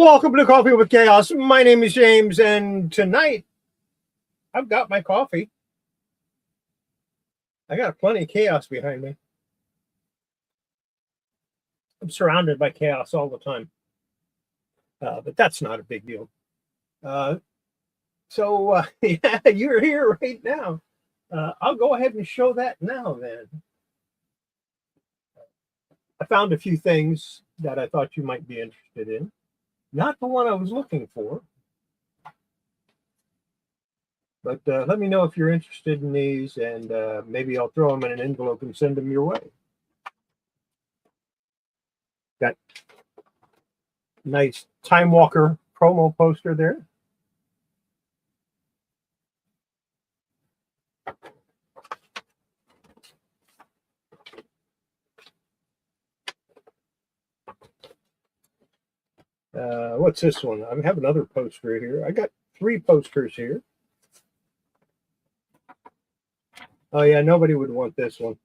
Welcome to Coffee with Chaos. My name is James, and tonight I've got my coffee. I got plenty of chaos behind me. I'm surrounded by chaos all the time, but that's not a big deal. Yeah, you're here right now. I'll go ahead and show that now then. I found a few things that I thought you might be interested in. Not the one I was looking for. But let me know if you're interested in these, and maybe I'll throw them in an envelope and send them your way. Got nice Time Walker promo poster there. What's this one? I have another poster here. I got 3 posters here. Oh yeah, nobody would want this one.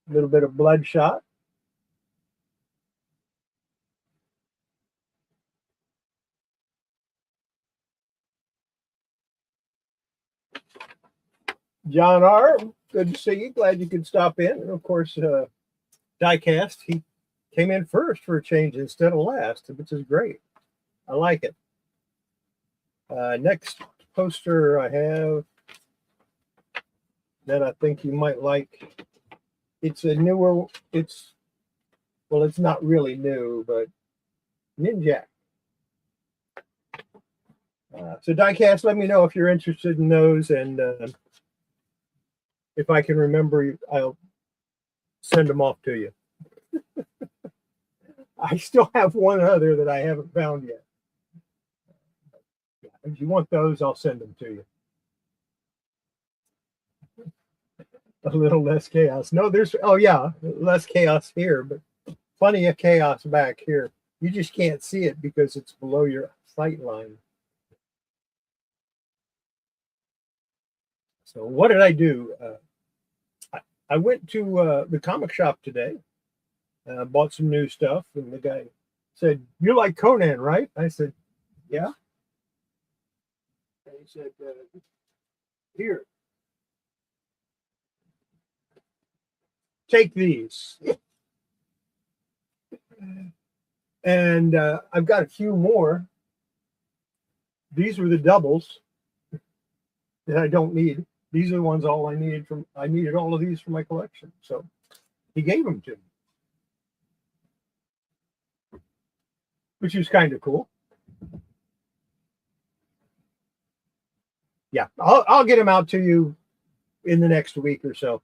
A little bit of Bloodshot. John R., good to see you. Glad you could stop in. And of course, Diecast, he came in first for a change instead of last, which is great. I like it. Next poster I have that I think you might like. It's a newer, it's not really new, but Ninja. So Diecast, let me know if you're interested in those, and if I can remember, I'll send them off to you. I still have one other that I haven't found yet. If you want those, I'll send them to you. A little less chaos. No, there's, oh yeah, less chaos here, but plenty of chaos back here. You just can't see it because it's below your sight line. So what did I do? I went to the comic shop today, bought some new stuff, and the guy said, "You like Conan, right?" I said, "Yeah." And he said, "Here, take these." And I've got a few more. These were the doubles that I don't need. These are the ones all I needed from. I needed all of these for my collection, so he gave them to me, which is kind of cool. Yeah, I'll get them out to you in the next week or so.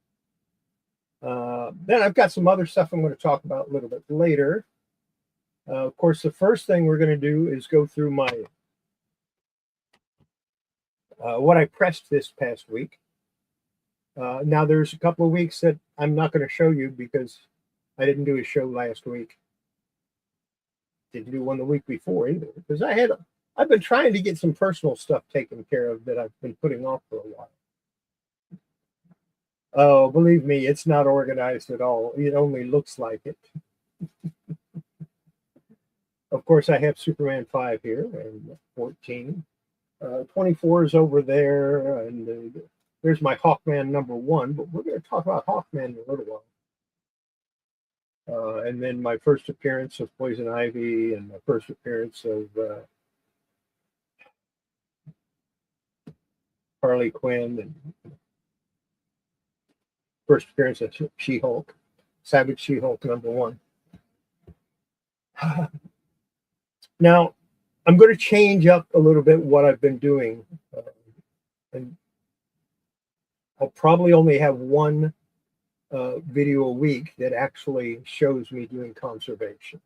Then I've got some other stuff I'm going to talk about a little bit later. Of course, the first thing we're going to do is go through my what I pressed this past week. Now, there's a couple of weeks that I'm not going to show you because I didn't do a show last week. Didn't do one the week before either because I've been trying to get some personal stuff taken care of that I've been putting off for a while. Oh, believe me, it's not organized at all. It only looks like it. Of course, I have Superman 5 here and 14. 24 is over there, and there's my Hawkman #1, but we're going to talk about Hawkman in a little while. And then my first appearance of Poison Ivy and my first appearance of Harley Quinn and first appearance of She-Hulk, Savage She-Hulk #1. Now, I'm going to change up a little bit what I've been doing. And I'll probably only have one video a week that actually shows me doing conservation.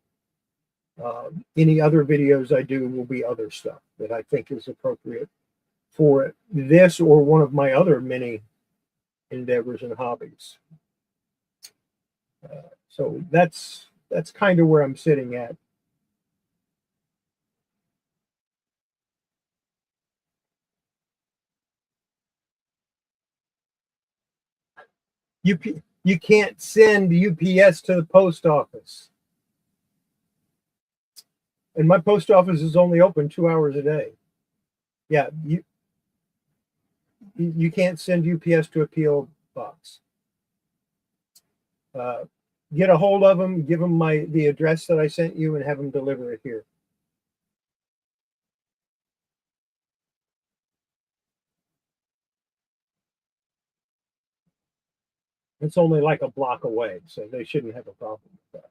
Any other videos I do will be other stuff that I think is appropriate for this or one of my other many endeavors and hobbies. So that's kind of where I'm sitting at. You can't send UPS to the post office. And my post office is only open 2 hours a day. Yeah, you can't send UPS to a PO box. Get a hold of them, give them the address that I sent you, and have them deliver it here. It's only like a block away, so they shouldn't have a problem with that.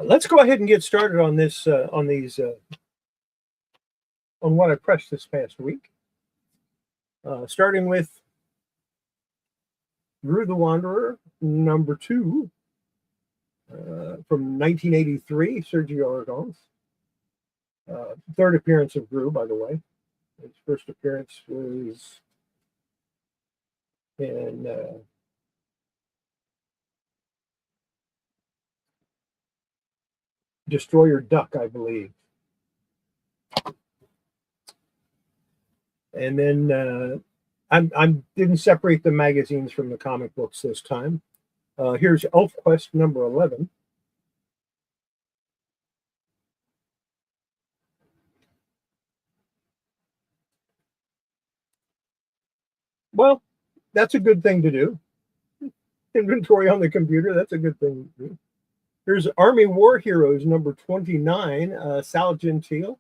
Let's go ahead and get started on this, on what I pressed this past week. Starting with Gru the Wanderer, number 2, from 1983, Sergio Aragon's. Third appearance of Gru, by the way. His first appearance was in Destroyer Duck, I believe. And then I didn't separate the magazines from the comic books this time. Here's ElfQuest number 11. Well, that's a good thing to do. Inventory on the computer, that's a good thing to do. Here's Army War Heroes number 29. Sal Gentile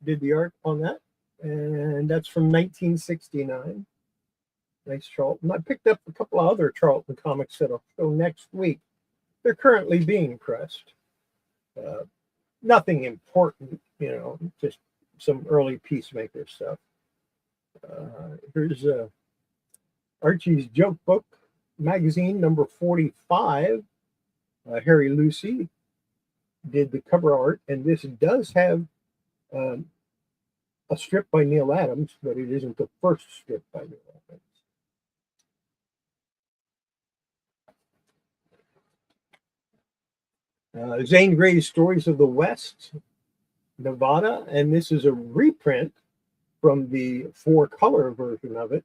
did the art on that. And that's from 1969. Nice Charlton. I picked up a couple of other Charlton comics that'll show next week. They're currently being pressed. Nothing important, just some early Peacemaker stuff. Here's Archie's Joke Book magazine, number 45. Harry Lucy did the cover art, and this does have a strip by Neil Adams, but it isn't the first strip by Neil Adams. Zane Grey's Stories of the West, Nevada, and this is a reprint from the 4-color version of it.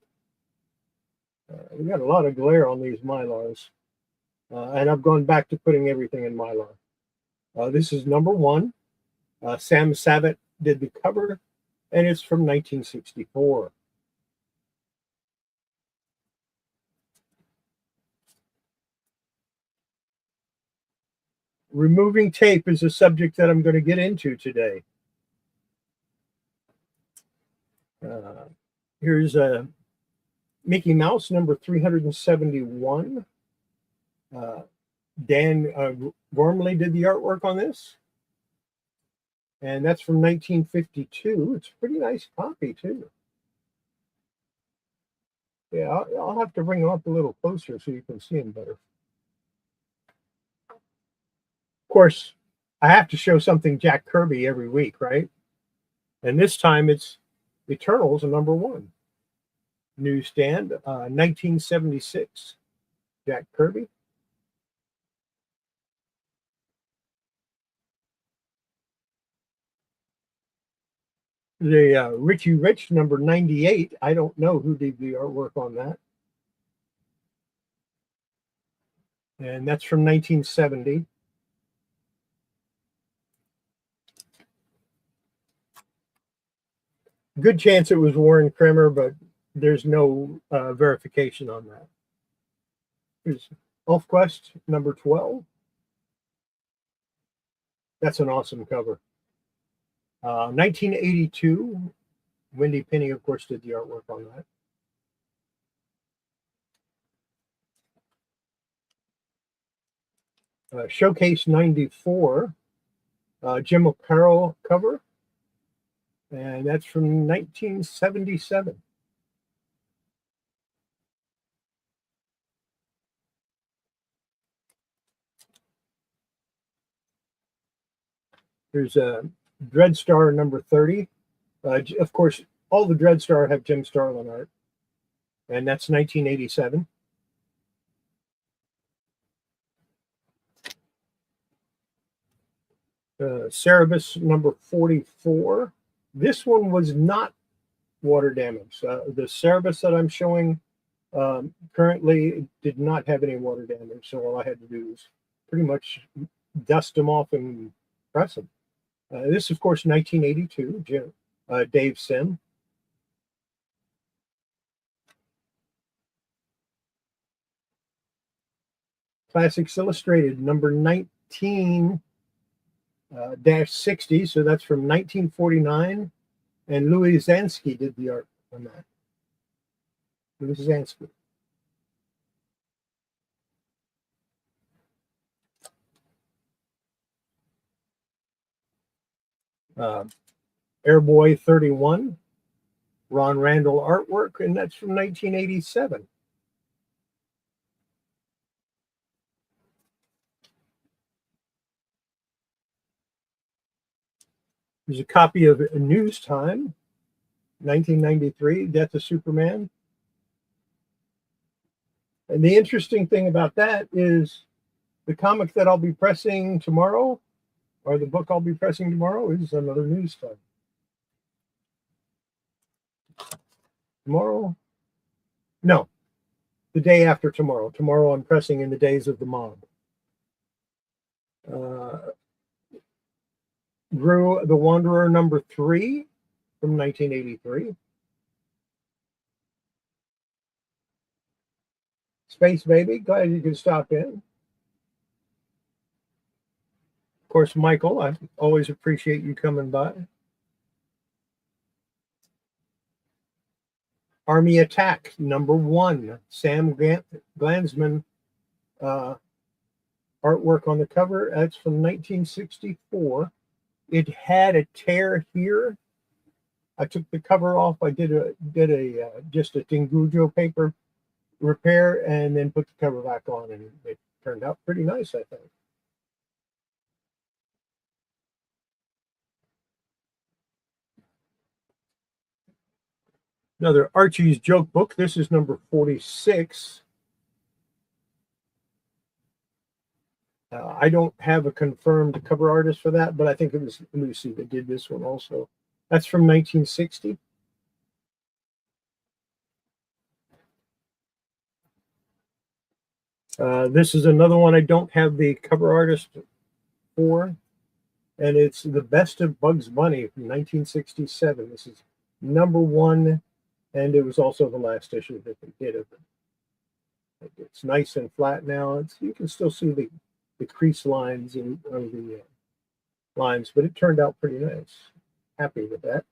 We got a lot of glare on these Mylars, and I've gone back to putting everything in Mylar. This is number 1. Sam Savitt did the cover, and it's from 1964. Removing tape is a subject that I'm going to get into today. Here's Mickey Mouse number 371. Dan Gormley did the artwork on this. And that's from 1952. It's a pretty nice copy, too. Yeah, I'll have to bring them up a little closer so you can see them better. Of course, I have to show something Jack Kirby every week, right? And this time it's Eternals number 1. Newsstand, 1976. Jack Kirby. The Richie Rich number 98. I don't know who did the artwork on that. And that's from 1970. Good chance it was Warren Kremer, but there's no verification on that. Here's ElfQuest number 12. That's an awesome cover. 1982. Wendy Penny, of course, did the artwork on that. Showcase 94. Jim O'Carroll cover. And that's from 1977. There's a Dreadstar number 30. Of course, all the Dreadstar have Jim Starlin art. And that's 1987. Cerebus number 44. This one was not water damaged. The Cerebus that I'm showing Currently, did not have any water damage, so all I had to do was pretty much dust them off and press them. This, of course, 1982, Dave Sim. Classics Illustrated, number 19 -60, so that's from 1949, and Louis Zansky did the art on that. Louis Zansky. Airboy 31, Ron Randall artwork, and that's from 1987. There's a copy of News Time, 1993, Death of Superman. And the interesting thing about that is the comic that I'll be pressing tomorrow, or the book I'll be pressing tomorrow, is another News Time. Tomorrow? No, the day after tomorrow. Tomorrow I'm pressing In the Days of the Mob. Gru the Wanderer number 3 from 1983. Space Baby, glad you could stop in. Of course, Michael, I always appreciate you coming by. Army Attack number 1, Sam Glanzman artwork on the cover. That's from 1964. It had a tear here. I took the cover off. I did just a Tingujo paper repair and then put the cover back on, and it turned out pretty nice, I think. Another Archie's joke book. This is number 46. I don't have a confirmed cover artist for that, but I think it was Lucy that did this one also. That's from 1960. This is another one I don't have the cover artist for, and it's The Best of Bugs Bunny from 1967. This is number 1, and it was also the last issue that they did of it. It's nice and flat now. You can still see the crease lines of the lines, but it turned out pretty nice. Happy with that.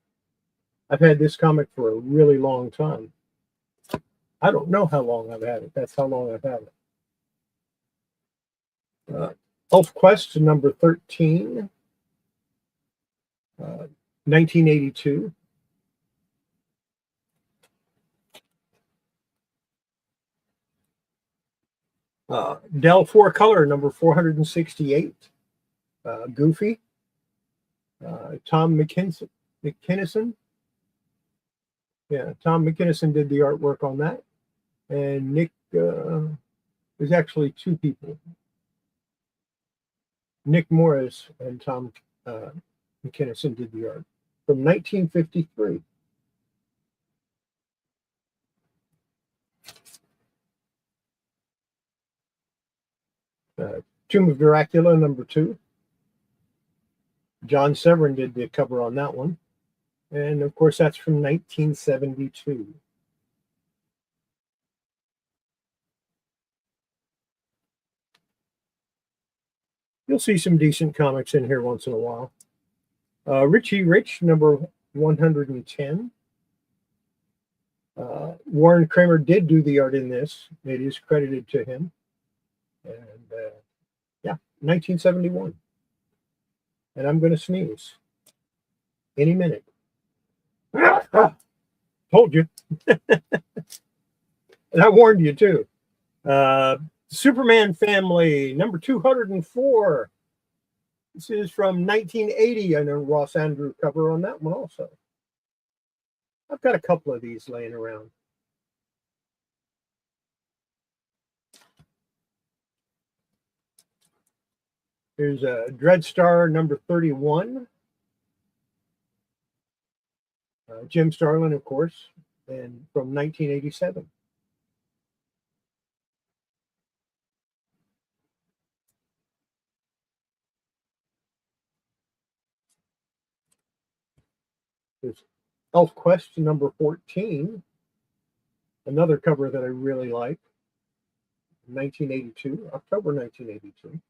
I've had this comic for a really long time. I don't know how long I've had it. That's how long I've had it. Elf Quest number 13, 1982. Dell 4-color number 468, Goofy. Tom McKinnison. Yeah, Tom McKinnison did the artwork on that. And Nick, there's actually 2 people. Nick Morris and Tom McKinnison did the art from 1953. Tomb of Dracula number 2. John Severin did the cover on that one. And of course, that's from 1972. You'll see some decent comics in here once in a while. Richie Rich, number 110. Warren Kramer did do the art in this. It is credited to him. And yeah, 1971. And I'm going to sneeze any minute. Told you. And I warned you too. Superman Family, number 204. This is from 1980. I know Ross Andrew cover on that one also. I've got a couple of these laying around. Here's a Dreadstar number 31. Jim Starlin, of course, and from 1987. There's Elf Quest number 14, another cover that I really like, 1982, October 1982.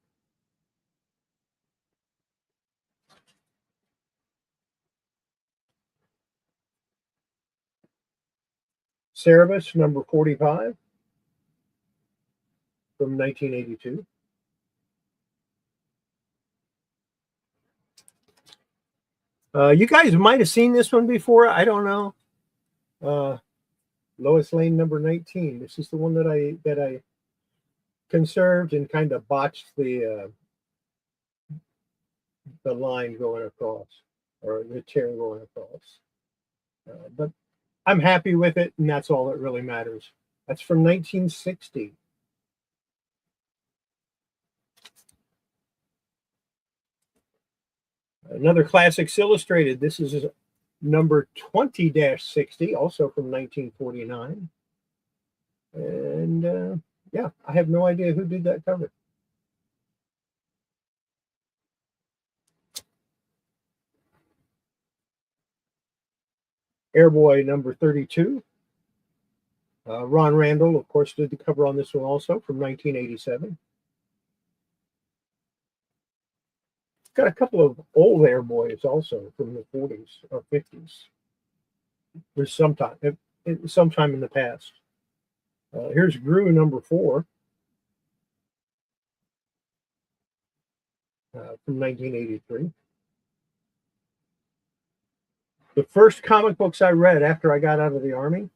Cerebus number 45 from 1982. You guys might have seen this one before. I don't know. Lois Lane number 19. This is the one that I conserved and kind of botched the line going across, or the chair going across. But I'm happy with it, and that's all that really matters. That's from 1960. Another Classics Illustrated. This is number 20-60, also from 1949. And yeah, I have no idea who did that cover. Airboy number 32. Ron Randall, of course, did the cover on this one also from 1987. Got a couple of old Airboys also from the 40s or 50s. There's sometime in the past. Here's Gru number 4 from 1983. The first comic books I read after I got out of the Army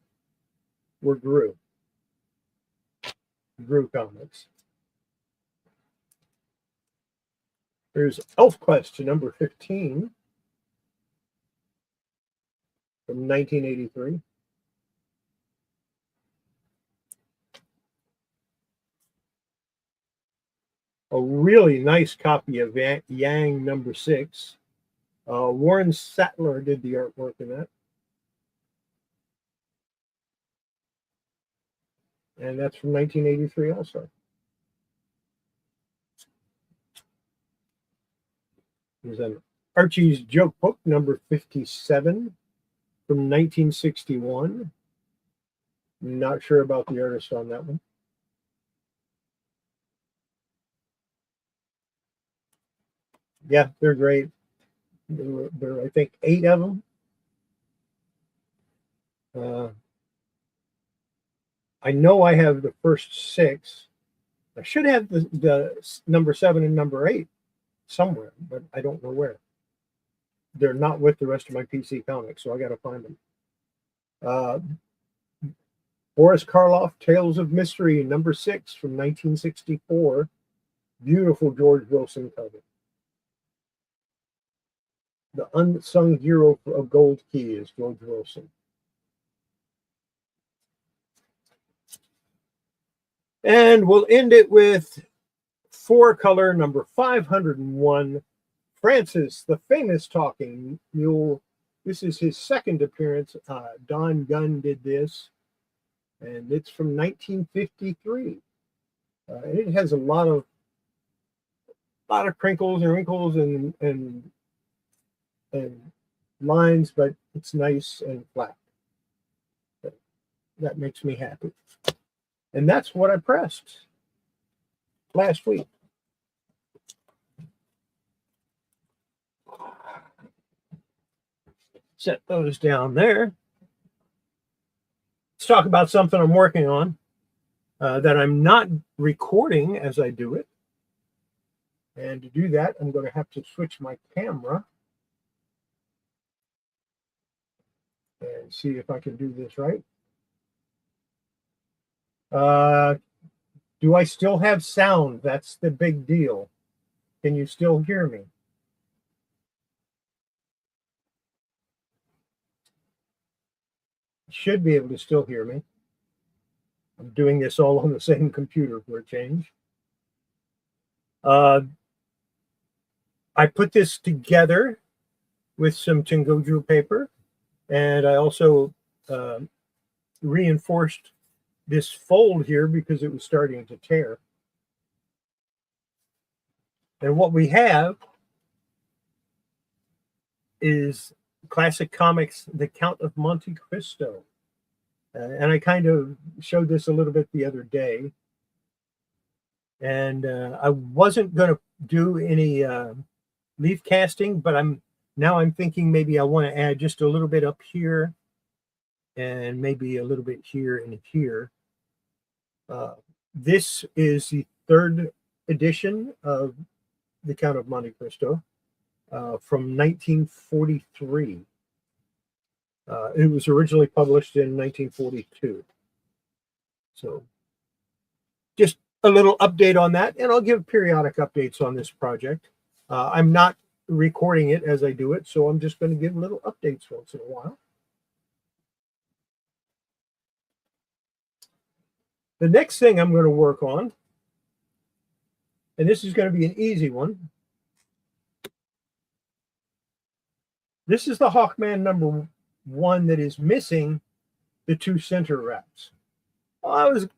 were Gru comics. There's Elf Quest number 15 from 1983. A really nice copy of Yang number 6. Warren Sattler did the artwork in that. And that's from 1983 also. There's an Archie's Joke Book number 57 from 1961. Not sure about the artist on that one. Yeah, they're great. There were I think 8 of them. I know I have the first 6. I should have the number 7 and number 8 somewhere, but I don't know where. They're not with the rest of my PC comics, so I got to find them. Boris Karloff, Tales of Mystery, number 6 from 1964. Beautiful George Wilson cover. The unsung hero of Gold Key is George Wilson. And we'll end it with 4-color number 501. Francis, the famous talking mule. This is his second appearance. Don Gunn did this, and it's from 1953. And it has a lot of crinkles and wrinkles and lines, but it's nice and flat. That makes me happy. And that's what I pressed last week. Set those down there. Let's talk about something I'm working on that I'm not recording as I do it. And to do that, I'm going to have to switch my camera and see if I can do this right. Do I still have sound? That's the big deal. Can you still hear me? Should be able to still hear me. I'm doing this all on the same computer for a change. I put this together with some Tengoju paper, and I also reinforced this fold here because it was starting to tear. And what we have is Classic Comics, The Count of Monte Cristo. And I kind of showed this a little bit the other day. And I wasn't going to do any leaf casting, but I'm thinking maybe I want to add just a little bit up here and maybe a little bit here and here. This is the third edition of The Count of Monte Cristo from 1943. It was originally published in 1942. So just a little update on that, and I'll give periodic updates on this project. I'm not recording it as I do it, so I'm just going to give little updates once in a while. The next thing I'm going to work on, and this is going to be an easy one. This is the Hawkman #1 that is missing the 2 center wraps. Well, I was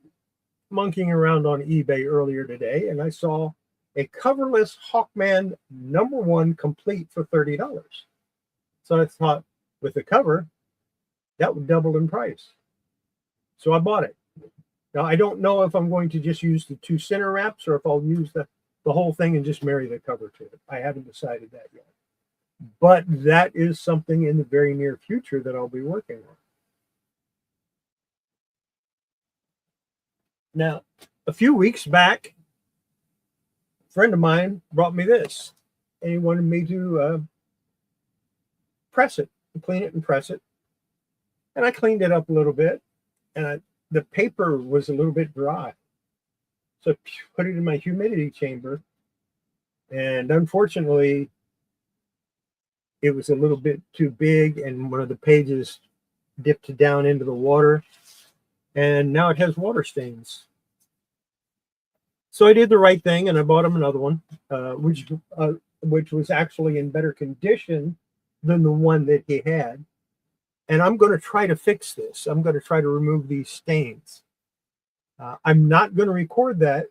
monkeying around on eBay earlier today, and I saw a coverless Hawkman #1 complete for $30. So I thought, with the cover, that would double in price. So I bought it. Now, I don't know if I'm going to just use the 2 center wraps or if I'll use the whole thing and just marry the cover to it. I haven't decided that yet. But that is something in the very near future that I'll be working on. Now, a few weeks back, a friend of mine brought me this, and he wanted me to press it, clean it and press it. And I cleaned it up a little bit, and the paper was a little bit dry. So I put it in my humidity chamber, and unfortunately, it was a little bit too big, and one of the pages dipped down into the water, and now it has water stains. So I did the right thing, and I bought him another one, which was actually in better condition than the one that he had. And I'm going to try to fix this. I'm going to try to remove these stains. I'm not going to record that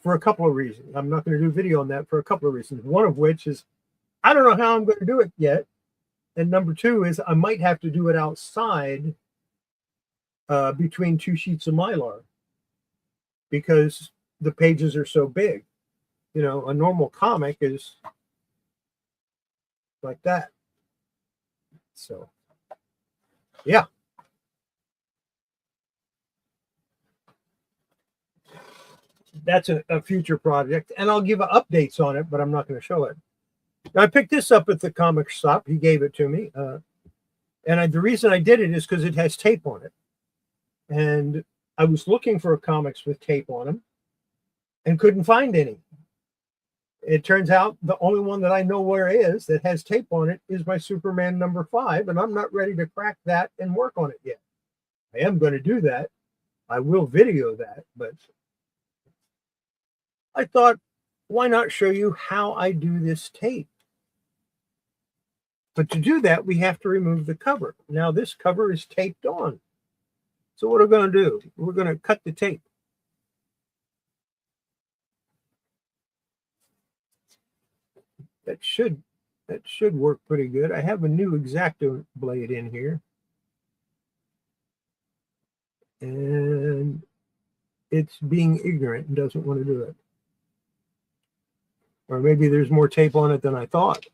for a couple of reasons. I'm not going to do a video on that for a couple of reasons. One of which is I don't know how I'm going to do it yet. And number 2 is I might have to do it outside between 2 sheets of Mylar because the pages are so big. You know, a normal comic is like that. So, yeah. That's a future project, and I'll give updates on it, but I'm not going to show it. Now, I picked this up at the comic shop. He gave it to me. And the reason I did it is because it has tape on it. And I was looking for comics with tape on them and couldn't find any. It turns out the only one that I know where is that has tape on it is my Superman #5, and I'm not ready to crack that and work on it yet. I am going to do that. I will video that, but I thought, why not show you how I do this tape? But to do that, we have to remove the cover. Now, this cover is taped on. So what are we going to do? We're going to cut the tape. That should work pretty good. I have a new X-Acto blade in here. And it's being ignorant and doesn't want to do it. Or maybe there's more tape on it than I thought.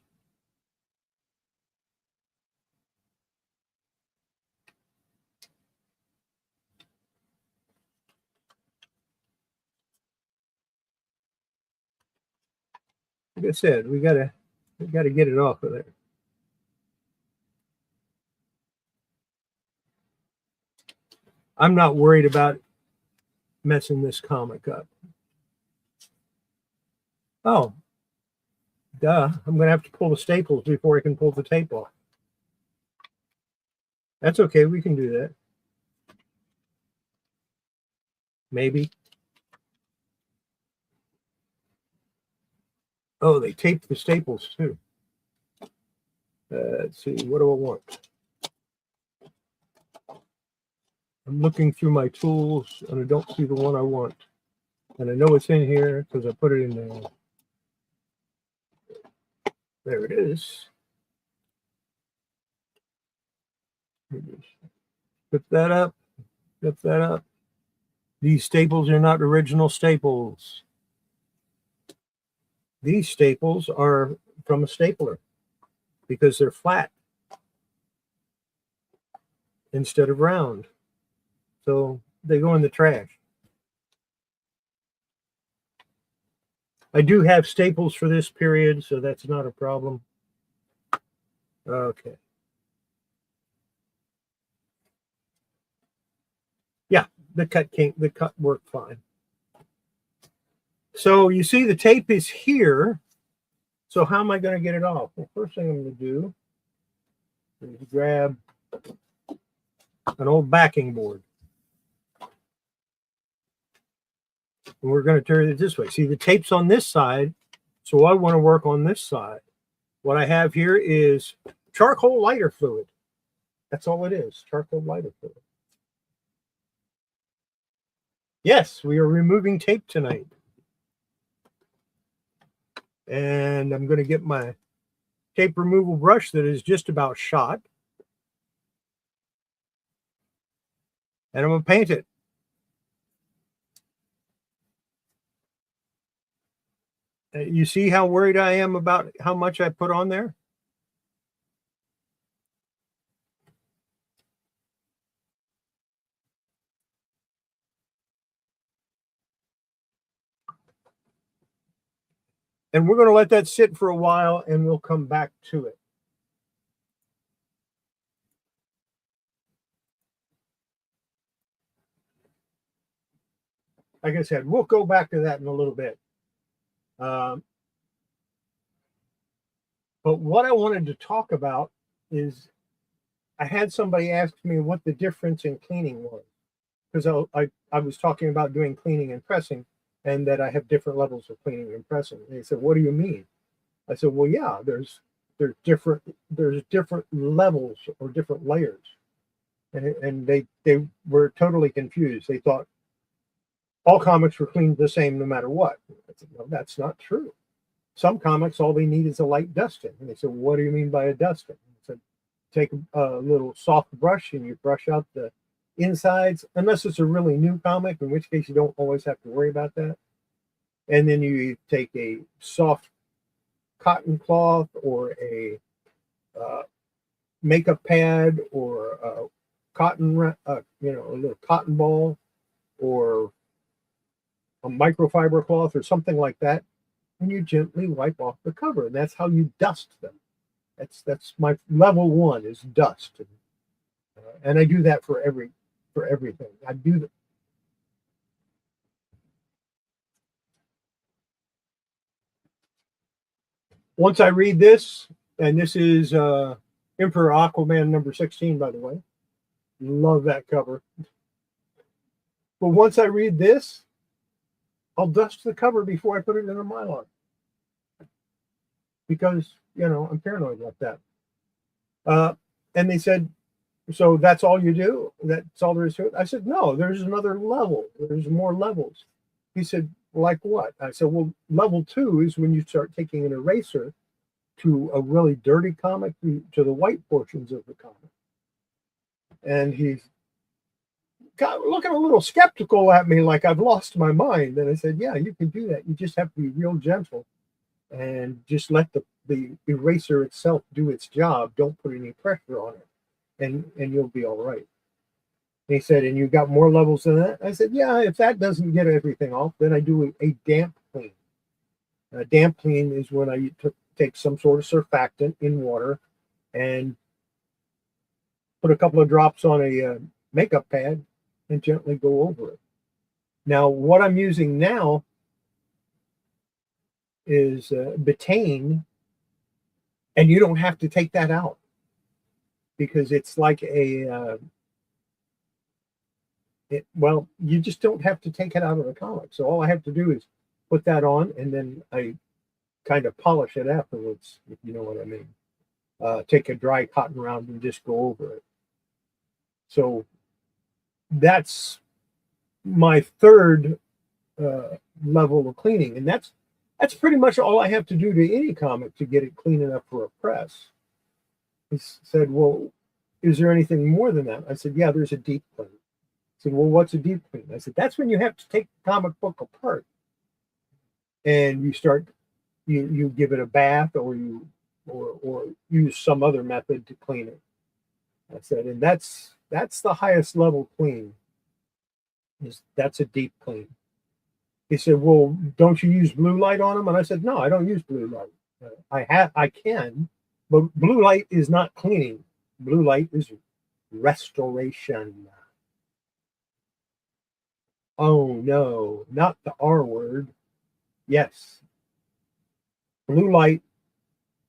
Like I said, we gotta get it off of there. I'm not worried about messing this comic up. Oh, duh. I'm going to have to pull the staples before I can pull the tape off. That's okay. We can do that. Maybe. Oh, they taped the staples too. Let's see. What do I want? I'm looking through my tools, and I don't see the one I want. And I know it's in here because I put it in there. There it is. Flip that up. Flip that up. These staples are not original staples. These staples are from a stapler because they're flat instead of round. So they go in the trash. I do have staples for this period, so that's not a problem. Okay. Yeah, the cut worked fine. So you see the tape is here. So how am I going to get it off? Well, first thing I'm going to do is grab an old backing board. And we're going to turn it this way. See, the tape's on this side, so I want to work on this side. What I have here is charcoal lighter fluid. That's all it is, charcoal lighter fluid. Yes, we are removing tape tonight. And I'm going to get my tape removal brush that is just about shot. And I'm going to paint it. You see how worried I am about how much I put on there? And we're going to let that sit for a while and we'll come back to it. Like I said, we'll go back to that in a little bit. But what I wanted to talk about is I had somebody ask me what the difference in cleaning was. Because I was talking about doing cleaning and pressing and that I have different levels of cleaning and pressing. And they said, what do you mean? I said, well, yeah, there's different levels or different layers. And they were totally confused. They thought all comics were cleaned the same no matter what. I said, no, that's not true. Some comics, all they need is a light dusting. And they said, well, what do you mean by a dusting? I said, take a little soft brush and you brush out the insides, unless it's a really new comic, in which case you don't always have to worry about that. And then you take a soft cotton cloth or a makeup pad or a cotton, a little cotton ball or a microfiber cloth or something like that, and you gently wipe off the cover. And that's how you dust them. That's my level one is dust, and I do that for everything. I do that. Once I read this, and this is Emperor Aquaman number 16, by the way. Love that cover. But once I read this, I'll dust the cover before I put it in a Mylar. Because, I'm paranoid like that. And they said, so that's all you do? That's all there is to it? I said, no, there's another level. There's more levels. He said, like what? I said, well, level 2 is when you start taking an eraser to a really dirty comic, to the white portions of the comic. And he's looking a little skeptical at me like I've lost my mind. And I said, yeah, you can do that. You just have to be real gentle and just let the eraser itself do its job. Don't put any pressure on it, and you'll be all right. And he said, and you got more levels than that? I said, yeah, if that doesn't get everything off, then I do a damp clean. A damp clean is when I take some sort of surfactant in water and put a couple of drops on a makeup pad and gently go over it. Now, what I'm using now is betaine, and you don't have to take that out because it's like a you just don't have to take it out of the comic. So all I have to do is put that on, and then I kind of polish it afterwards, if you know what I mean. Take a dry cotton round and just go over it. So that's my third level of cleaning, and that's That's pretty much all I have to do to any comic to get it clean enough for a press. He said, well, is there anything more than that? I said, yeah, there's a deep clean. He said, well, what's a deep clean? I said, that's when you have to take the comic book apart and you give it a bath, or or use some other method to clean it. I said, and that's the highest level clean. That's a deep clean. He said, well, don't you use blue light on them? And I said, no, I don't use blue light. I can, but blue light is not cleaning. Blue light is restoration. Oh no, not the R word. Yes, blue light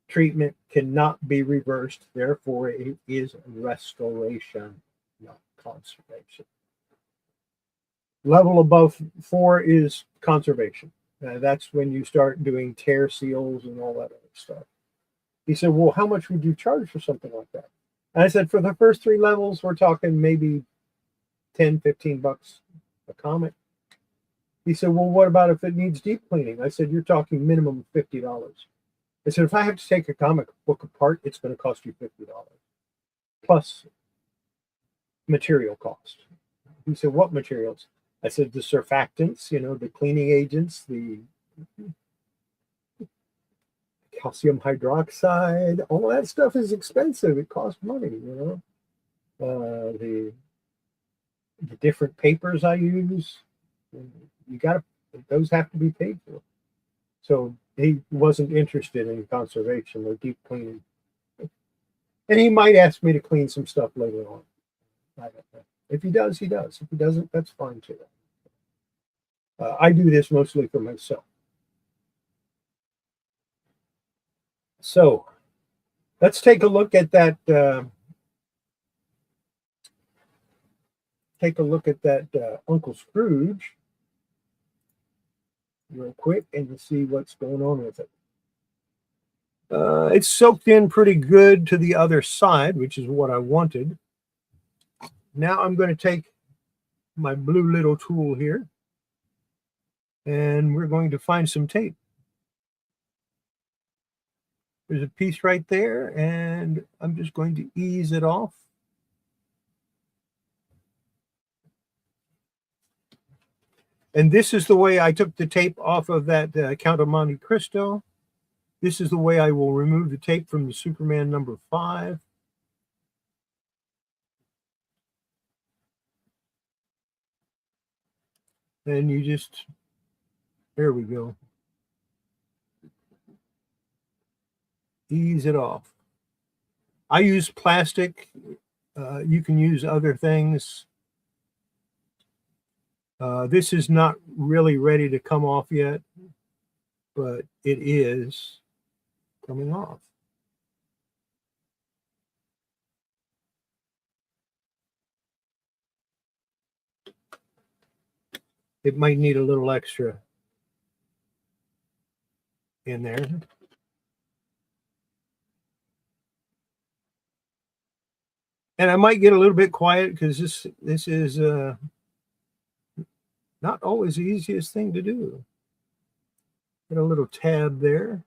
treatment cannot be reversed. Therefore, it is restoration, not conservation. Level above 4 is conservation. That's when you start doing tear seals and all that other stuff. He said, well, how much would you charge for something like that? And I said, for the first 3 levels, we're talking maybe 10, 15 bucks a comic. He said, well, what about if it needs deep cleaning? I said, you're talking minimum $50. I said, if I have to take a comic book apart, it's going to cost you $50 plus material cost. He said, what materials? I said, the surfactants, the cleaning agents, the calcium hydroxide, all that stuff is expensive. It costs money. The different papers I use, those have to be paid for. So he wasn't interested in conservation or deep cleaning. And he might ask me to clean some stuff later on. I don't know. If he does, he does. If he doesn't, that's fine too. I do this mostly for myself. So let's take a look at that. Uncle Scrooge real quick and see what's going on with it. It's soaked in pretty good to the other side, which is what I wanted. Now I'm going to take my blue little tool here, and we're going to find some tape. There's a piece right there, and I'm just going to ease it off. And this is the way I took the tape off of that Count of Monte Cristo. This is the way I will remove the tape from the Superman number 5. And you just, there we go. Ease it off. I use plastic. You can use other things. This is not really ready to come off yet, but it is coming off. It might need a little extra in there. And I might get a little bit quiet because this is not always the easiest thing to do. Get a little tab there.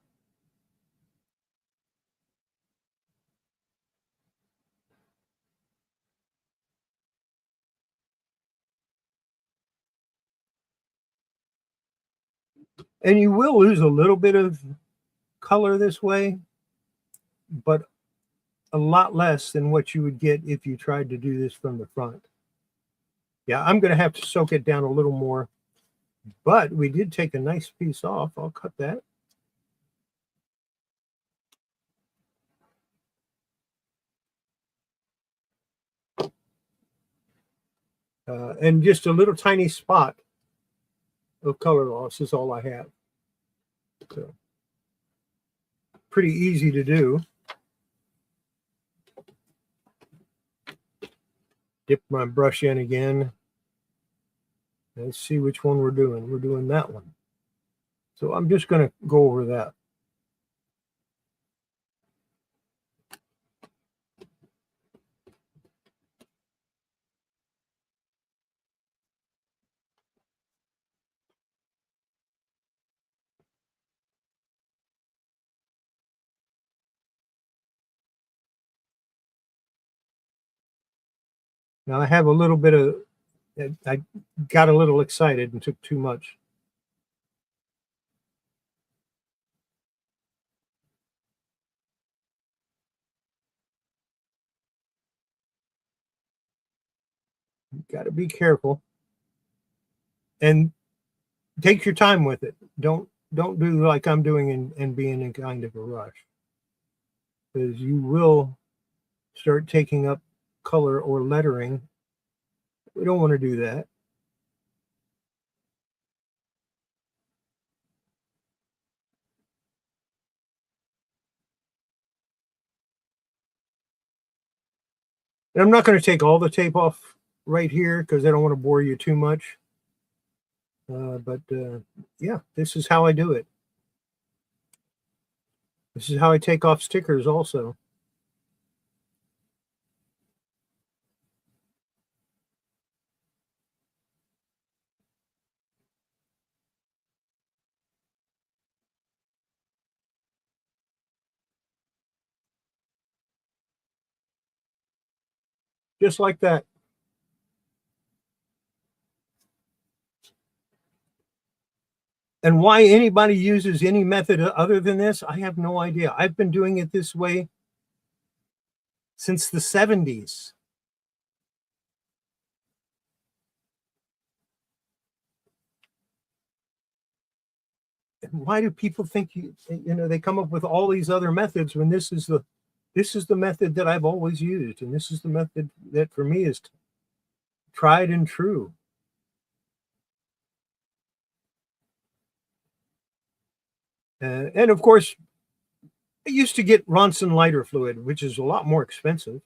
And you will lose a little bit of color this way, but a lot less than what you would get if you tried to do this from the front. Yeah, I'm going to have to soak it down a little more, but we did take a nice piece off. I'll cut that. And just a little tiny spot of color loss is all I have. So pretty easy to do. Dip my brush in again. Let's see which one we're doing. We're doing that one. So I'm just going to go over that. Now I have a little bit of, I got a little excited and took too much. Got to be careful and take your time with it. Don't do like I'm doing and being in kind of a rush, because you will start taking up color or lettering. We don't want to do that. And I'm not going to take all the tape off right here because I don't want to bore you too much. But yeah, this is how I do it. This is how I take off stickers also. Just like that. And why anybody uses any method other than this, I have no idea. I've been doing it this way since the 70s. And why do people think they come up with all these other methods when this is the method that I've always used, and this is the method that for me is tried and true. And of course, I used to get Ronson lighter fluid, which is a lot more expensive.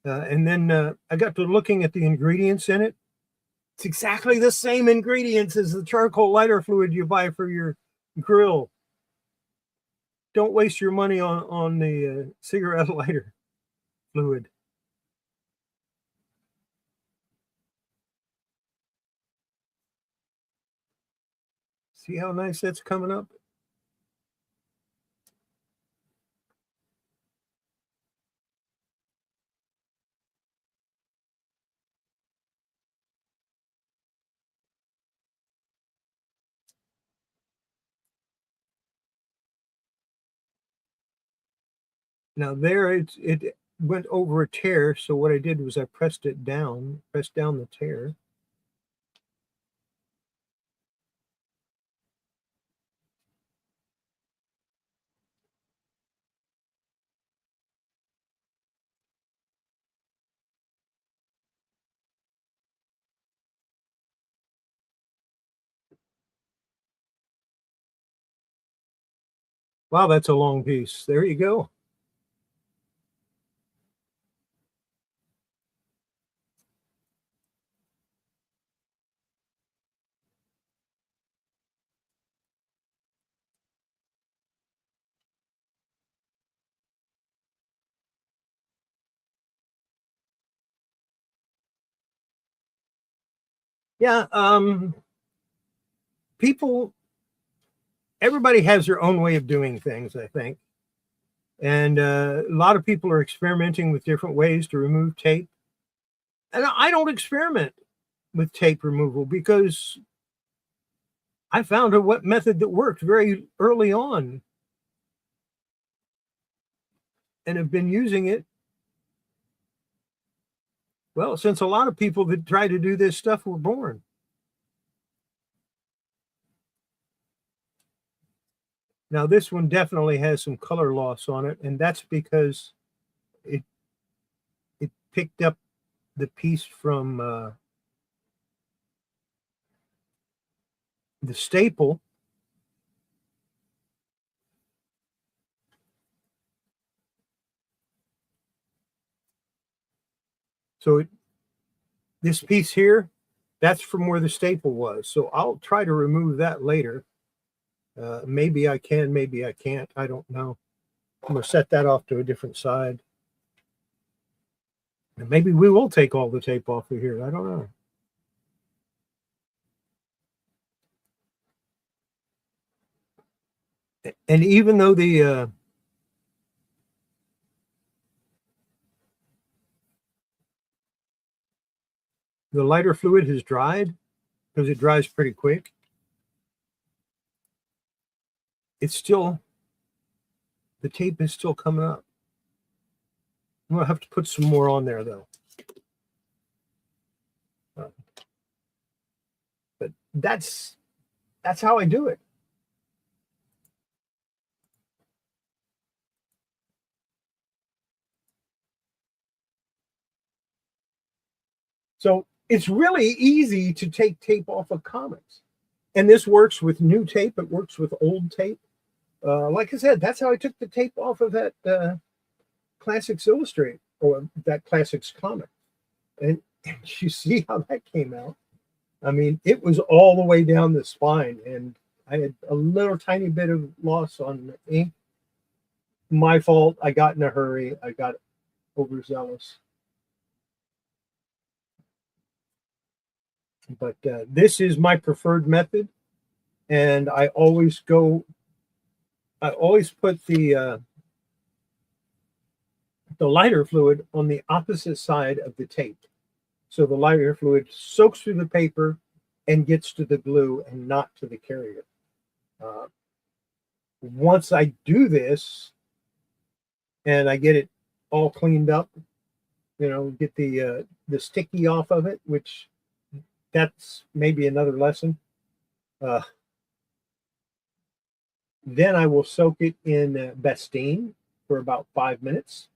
And then I got to looking at the ingredients in it. It's exactly the same ingredients as the charcoal lighter fluid you buy for your grill. Don't waste your money on the cigarette lighter fluid. See how nice that's coming up? Now there it went over a tear, so what I did was I pressed down the tear. Wow, that's a long piece. There you go. Yeah, people, everybody has their own way of doing things, I think. And a lot of people are experimenting with different ways to remove tape. And I don't experiment with tape removal because I found a what method that worked very early on and have been using it, well, since a lot of people that try to do this stuff were born. Now, this one definitely has some color loss on it, and that's because it it picked up the piece from the staple. So this piece here, that's from where the staple was. So I'll try to remove that later. Maybe I can, maybe I can't. I don't know. I'm going to set that off to a different side. And maybe we will take all the tape off of here. I don't know. And even though the the lighter fluid has dried, because it dries pretty quick. It's still, the tape is still coming up. I'm gonna have to put some more on there though. But that's how I do it. So it's really easy to take tape off of comics. And this works with new tape. It works with old tape. Like I said, that's how I took the tape off of that Classics Illustrate, or that Classics comic. And you see how that came out. I mean, it was all the way down the spine, and I had a little tiny bit of loss on the ink. My fault. I got in a hurry. I got overzealous. But this is my preferred method, and I always put the lighter fluid on the opposite side of the tape. So the lighter fluid soaks through the paper and gets to the glue and not to the carrier. Once I do this and I get it all cleaned up, get the sticky off of it, which that's maybe another lesson. Then I will soak it in Bastine for about 5 minutes.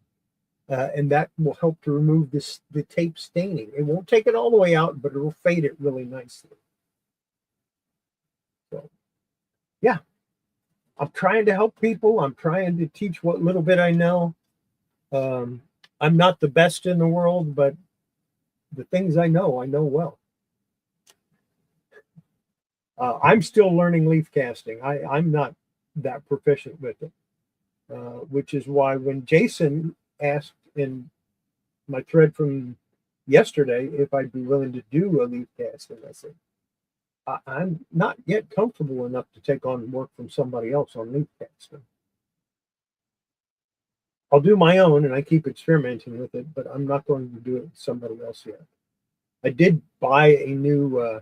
And that will help to remove the tape staining. It won't take it all the way out, but it will fade it really nicely. So, yeah, I'm trying to help people. I'm trying to teach what little bit I know. I'm not the best in the world, but the things I know well. I'm still learning leaf casting. I'm not that proficient with it, which is why when Jason asked in my thread from yesterday if I'd be willing to do a leaf casting, I said, I'm not yet comfortable enough to take on work from somebody else on leaf casting. I'll do my own, and I keep experimenting with it, but I'm not going to do it with somebody else yet. I did buy a new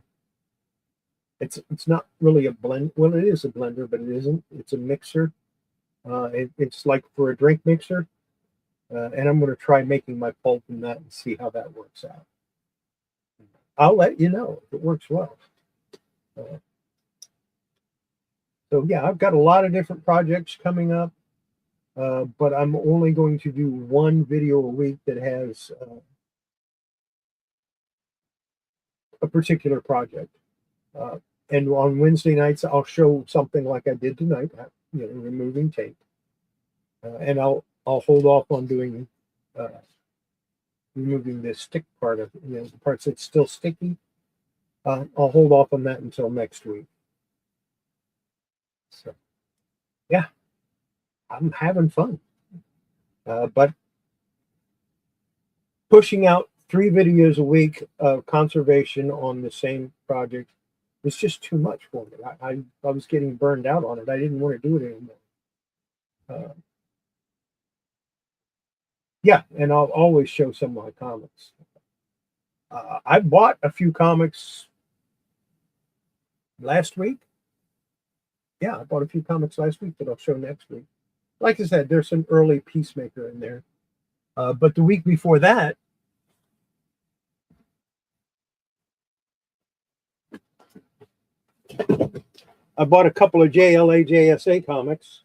it's not really a blend. Well, it is a blender, but it isn't. It's a mixer. It's like for a drink mixer. And I'm going to try making my pulp in that and see how that works out. I'll let you know if it works well. So yeah, I've got a lot of different projects coming up, but I'm only going to do one video a week that has a particular project. And on Wednesday nights, I'll show something like I did tonight, removing tape. And I'll hold off on doing removing the stick part of the parts that's still sticky. I'll hold off on that until next week. So, yeah, I'm having fun. But pushing out 3 videos a week of conservation on the same project was just too much for me. I was getting burned out on it. I didn't want to do it anymore. Yeah, and I'll always show some of my comics. I bought a few comics last week. Yeah, I bought a few comics last week that I'll show next week. Like I said, there's some early Peacemaker in there. But the week before that, I bought a couple of JLA JSA comics.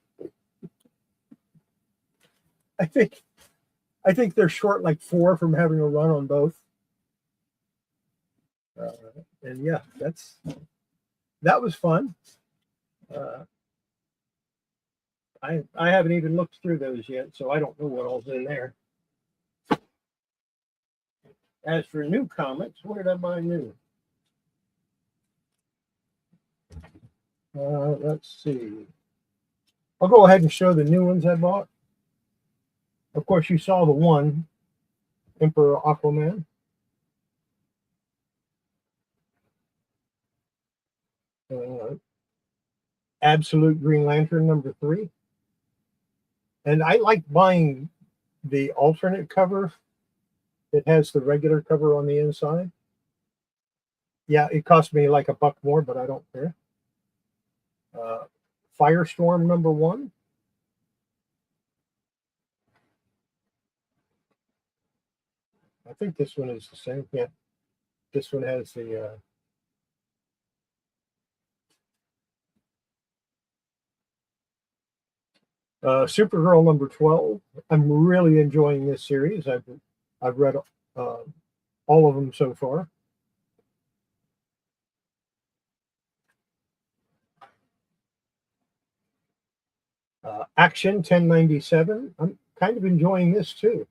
I think they're short like 4 from having a run on both. And yeah, that was fun. I haven't even looked through those yet, so I don't know what all's in there. As for new comics, what did I buy new? Let's see. I'll go ahead and show the new ones I bought. Of course, you saw the one, Emperor Aquaman. Absolute Green Lantern #3. And I like buying the alternate cover that has the regular cover on the inside. Yeah, it cost me like $1 more, but I don't care. Firestorm #1. I think this one is the same. Yeah, this one has the Supergirl #12. I'm really enjoying this series. I've read uh, all of them so far. Action 1097. I'm kind of enjoying this too.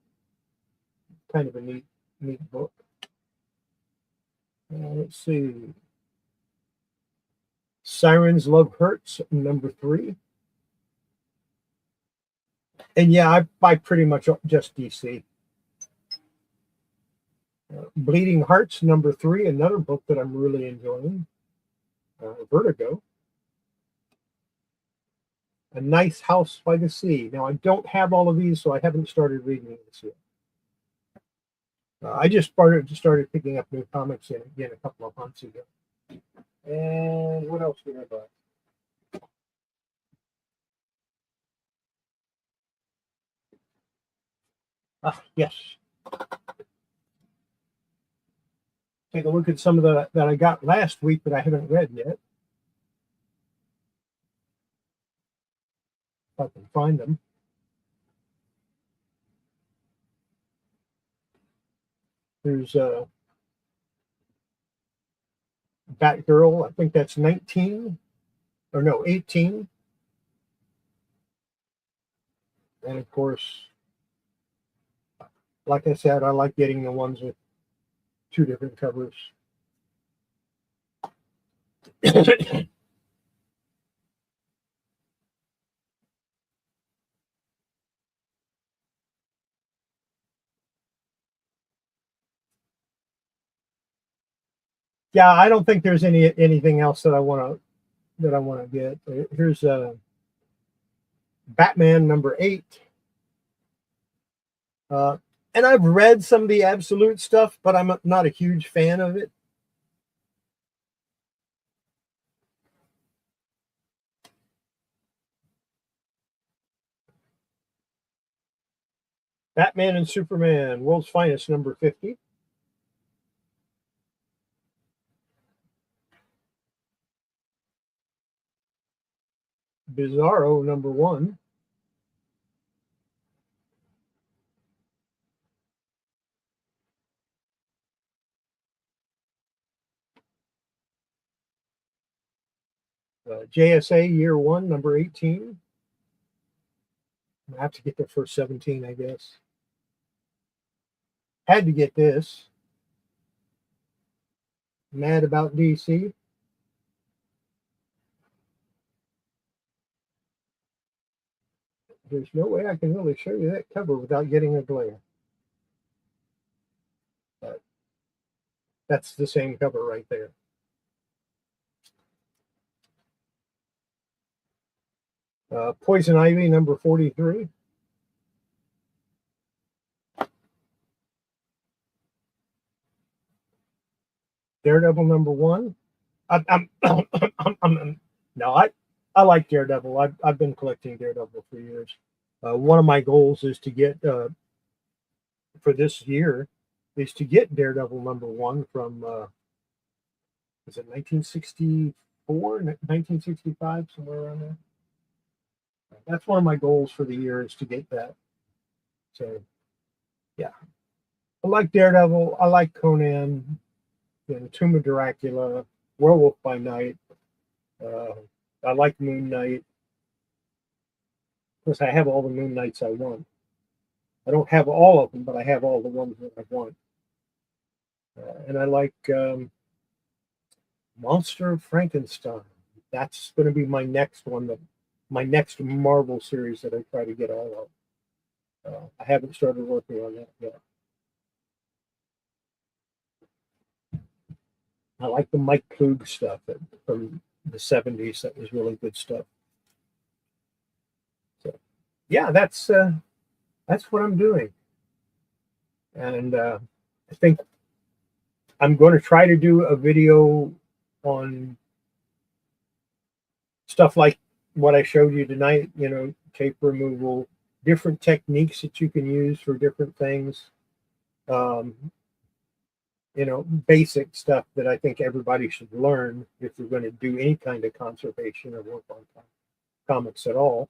Kind of a neat book. Let's see. Sirens Love Hurts #3. And yeah, I buy pretty much just DC. Bleeding Hearts #3, another book that I'm really enjoying. Vertigo. A Nice House by the Sea. Now, I don't have all of these, so I haven't started reading this yet. I just started picking up new comics again a couple of months ago. And what else did I buy? Yes. Take a look at some of the that I got last week that I haven't read yet. If I can find them. There's Batgirl. I think that's 19 or no 18. And of course, like I said, I like getting the ones with 2 different covers. Yeah, I don't think there's anything else that I want to get. Here's Batman #8. Uh, and I've read some of the Absolute stuff, but I'm not a huge fan of it. Batman and Superman, World's Finest #50. Bizarro #1. JSA Year 1 #18. I have to get the first 17, I guess. Had to get this. Mad About DC. There's no way I can really show you that cover without getting a glare. But that's the same cover right there. Poison Ivy #43. Daredevil #1. No, I like Daredevil. I've been collecting Daredevil for years. One of my goals is to get for this year is to get Daredevil #1 from is it 1964, 1965, somewhere around there. That's one of my goals for the year is to get that. So yeah, I like Daredevil. I like Conan, Tomb of Dracula, Werewolf by Night. Uh, I like Moon Knight. Of course, I have all the Moon Knights I want. I don't have all of them, but I have all the ones that I want. And I like Monster of Frankenstein. That's going to be my next one, my next Marvel series that I try to get all of. I haven't started working on that yet. I like the Mike Klug stuff from the 70s. That was really good stuff. So, yeah, that's what I'm doing. And I think I'm going to try to do a video on stuff like what I showed you tonight, you know, tape removal, different techniques that you can use for different things. Um, you know, basic stuff that I think everybody should learn if you're going to do any kind of conservation or work on comics at all.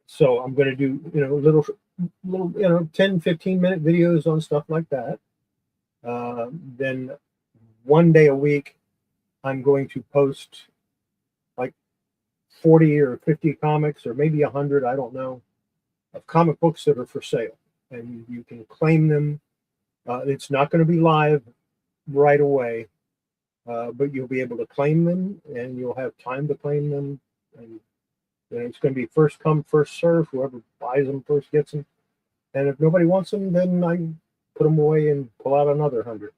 So I'm going to do, you know, little, you know, 10, 15-minute videos on stuff like that. Then one day a week, I'm going to post like 40 or 50 comics, or maybe 100, I don't know, of comic books that are for sale. And you can claim them. It's not going to be live right away, but you'll be able to claim them, and you'll have time to claim them. And it's going to be first come, first serve. Whoever buys them first gets them. And if nobody wants them, then I put them away and pull out another 100.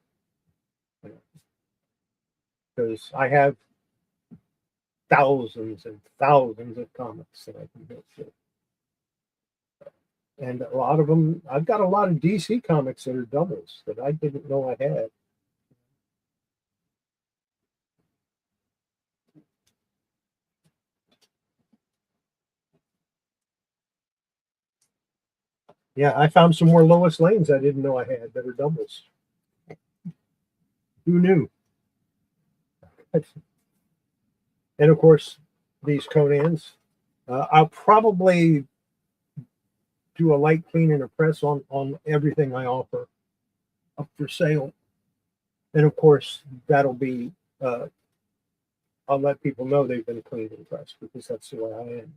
Because I have thousands and thousands of comics that I can go through. And a lot of them, I've got a lot of DC comics that are doubles that I didn't know I had. Yeah, I found some more Lois Lanes I didn't know I had that are doubles. Who knew? And of course, these Conans. I'll probably do a light clean and a press on everything I offer up for sale. And of course, that'll be, I'll let people know they've been cleaned and pressed, because that's the way I am.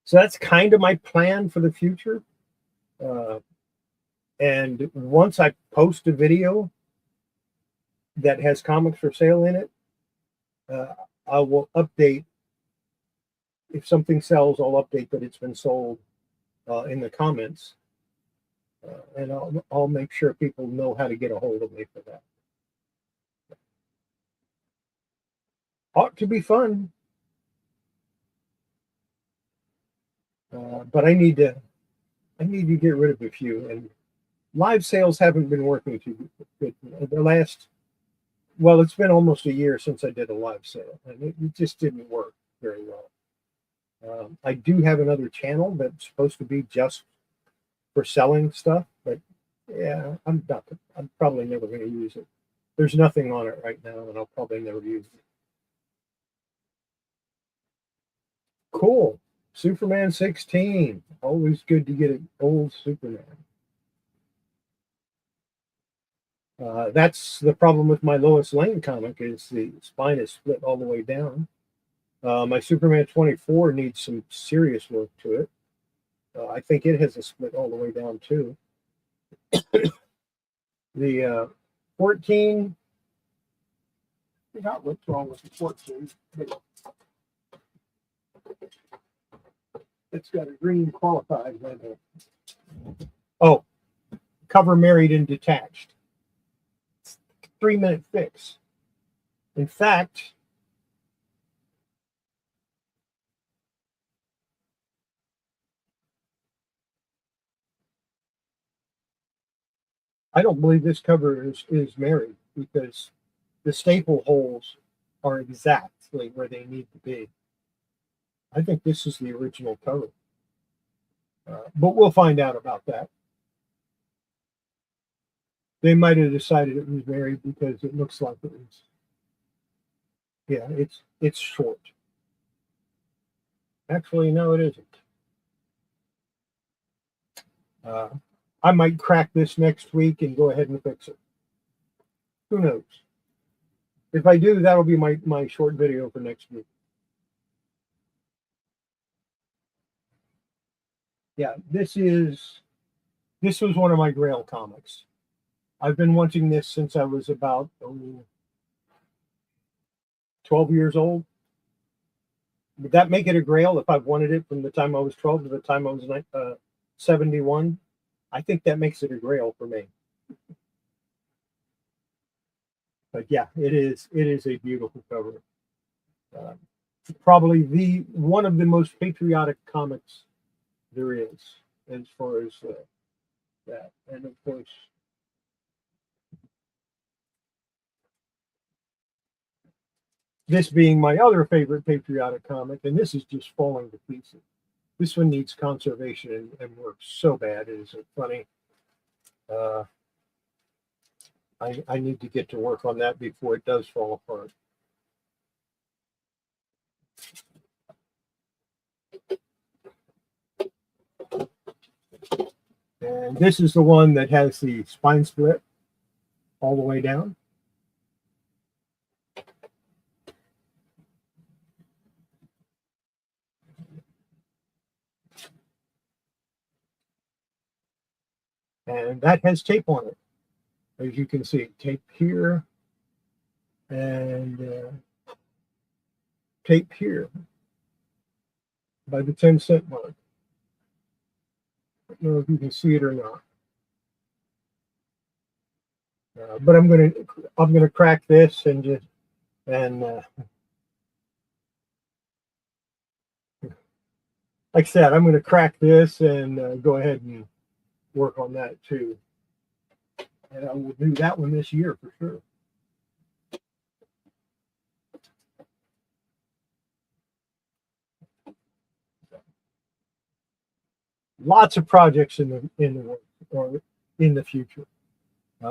So that's kind of my plan for the future. And once I post a video that has comics for sale in it, I will update. If something sells, I'll update that it's been sold in the comments. And I'll make sure people know how to get a hold of me for that. Ought to be fun. But I need to get rid of a few. And live sales haven't been working too good. The last, well, it's been almost a year since I did a live sale, and it just didn't work very well. I do have another channel that's supposed to be just for selling stuff, but yeah, I'm probably never going to use it. There's nothing on it right now, and I'll probably never use it. Cool. Superman 16. Always good to get an old Superman. That's the problem with my Lois Lane comic, is the spine is split all the way down. My Superman 24 needs some serious work to it. I think it has a split all the way down too. The 14, I forgot what's wrong with the 14. It's got a green qualified label. Oh, cover married and detached. 3-minute fix. In fact, I don't believe this cover is married, because the staple holes are exactly where they need to be. I think this is the original cover. But we'll find out about that. They might have decided it was married because it looks like it was. Yeah, it's short. Actually, no, it isn't. I might crack this next week and go ahead and fix it. Who knows? If I do, that'll be my short video for next week. Yeah, this was one of my Grail comics. I've been wanting this since I was about 12 years old. Would that make it a Grail if I've wanted it from the time I was 12 to the time I was 71? I think that makes it a Grail for me. But yeah, it is a beautiful cover. Probably one of the most patriotic comics there is, as far as that. And of course, This being my other favorite patriotic comic, and this is just falling to pieces. This one needs conservation and work so bad. It isn't funny. I need to get to work on that before it does fall apart. And this is the one that has the spine split all the way down. And that has tape on it. As you can see, tape here and tape here by the 10-cent mark. I don't know if you can see it or not. But I'm gonna crack this and just like I said, I'm gonna crack this and go ahead and work on that too. And I will do that one this year for sure. Lots of projects in the work or in the future.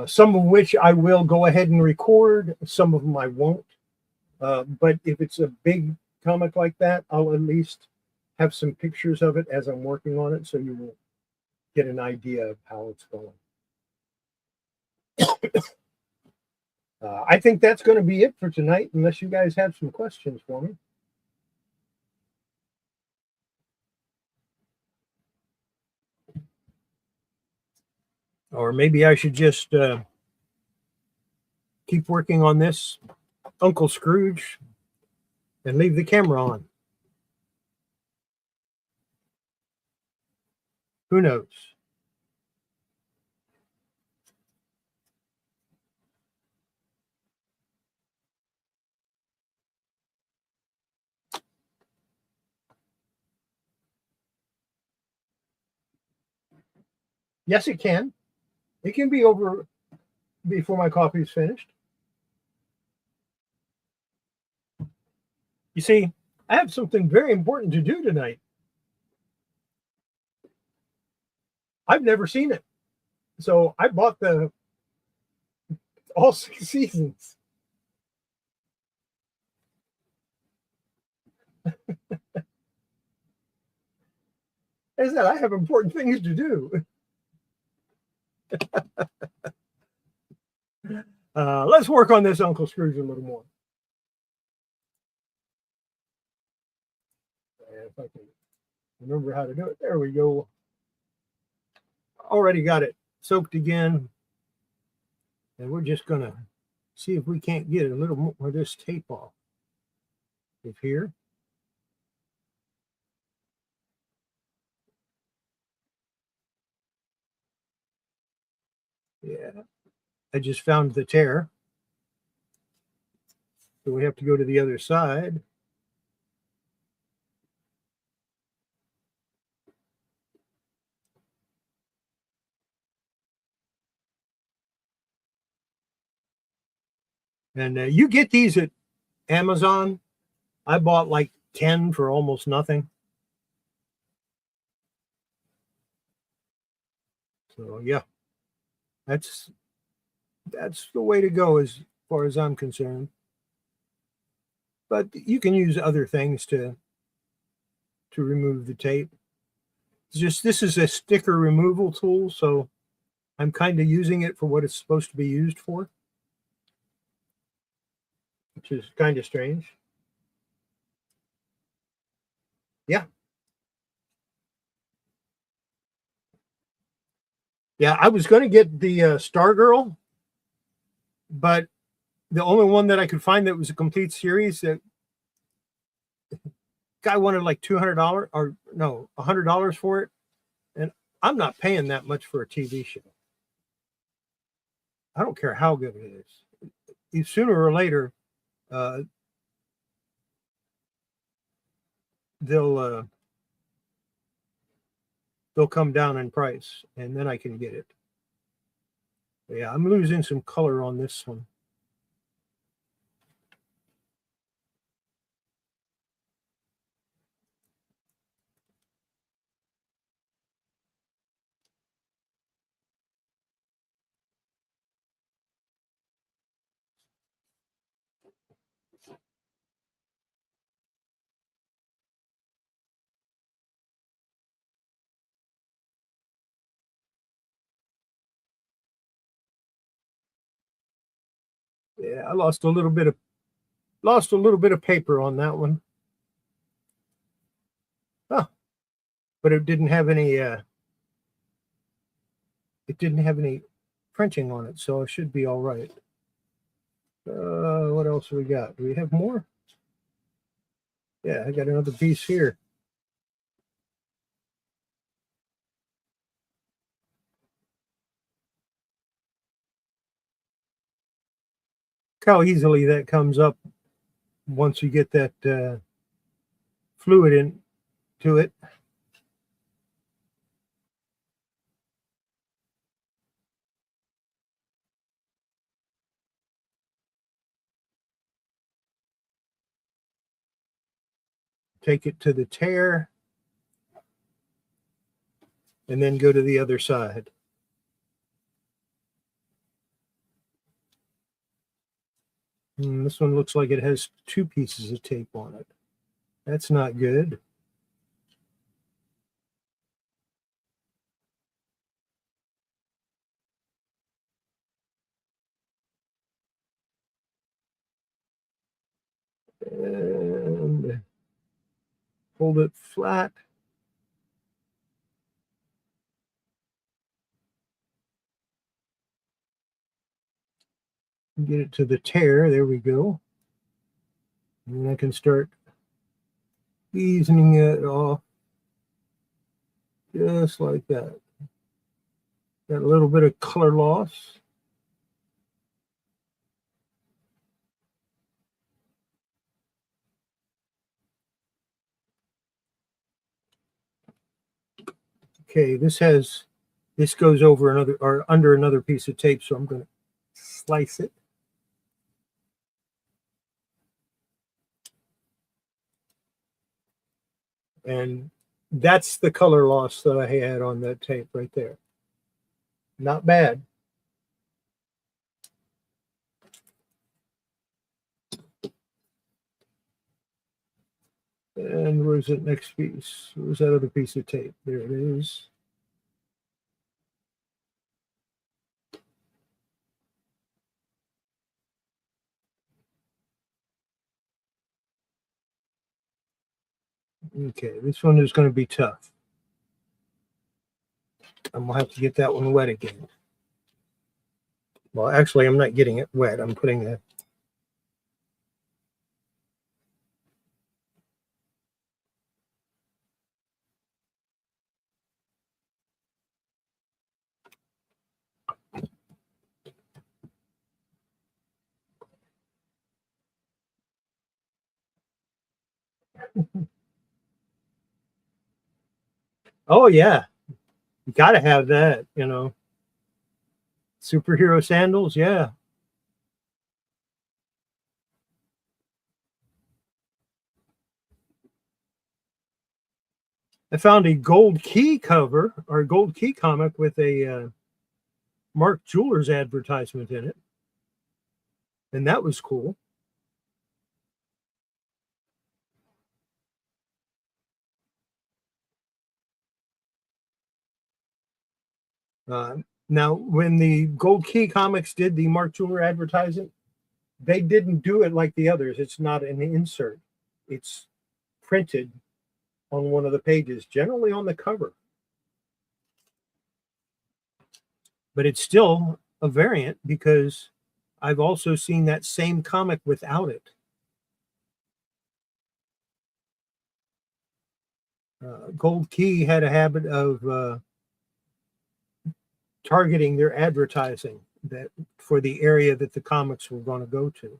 Some of which I will go ahead and record. Some of them I won't. But if it's a big comic like that, I'll at least have some pictures of it as I'm working on it, so you will get an idea of how it's going. I think that's going to be it for tonight, unless you guys have some questions for me. Or maybe I should just keep working on this Uncle Scrooge and leave the camera on. Who knows? Yes, it can. It can be over before my coffee is finished. You see, I have something very important to do tonight. I've never seen it. So I bought all 6 seasons. As I said, I have important things to do. Let's work on this Uncle Scrooge a little more. If I can remember how to do it. There we go. Already got it soaked again. And we're just going to see if we can't get a little more of this tape off. If here. Yeah. I just found the tear. So we have to go to the other side. And you get these at Amazon. I bought like 10 for almost nothing. So yeah, that's the way to go as far as I'm concerned. But you can use other things to remove the tape. It's just this is a sticker removal tool, so I'm kind of using it for what it's supposed to be used for, which is kind of strange. Yeah. Yeah, I was going to get the Stargirl, but the only one that I could find that was a complete series, that guy wanted like $200 or no, $100 for it. And I'm not paying that much for a TV show. I don't care how good it is. Sooner or later, they'll come down in price, and then I can get it. Yeah, I'm losing some color on this one. Yeah, I lost a little bit of paper on that one. Oh, but it didn't have any printing on it, so it should be all right. What else do we got? Do we have more? Yeah, I got another piece here. Look how easily that comes up once you get that fluid into it. Take it to the tear, and then go to the other side. This one looks like it has 2 pieces of tape on it. That's not good. And hold it flat. Get it to the tear. There we go. And I can start easing it off just like that. Got a little bit of color loss. Okay, this goes over another or under another piece of tape, so I'm going to slice it. And that's the color loss that I had on that tape right there. Not bad. And where's that next piece? Where's that other piece of tape? There it is. Okay, this one is going to be tough. I'm going to have to get that one wet again. Well, actually, I'm not getting it wet. I'm putting a oh yeah, you got to have that, you know. Superhero sandals, yeah. I found a gold key cover or a gold key comic with a Mark Jewelers advertisement in it, and that was cool. Now, when the Gold Key Comics did the Mark Jeweler advertising, they didn't do it like the others. It's not an insert. It's printed on one of the pages, generally on the cover. But it's still a variant because I've also seen that same comic without it. Gold Key had a habit of targeting their advertising that for the area that the comics were going to go to.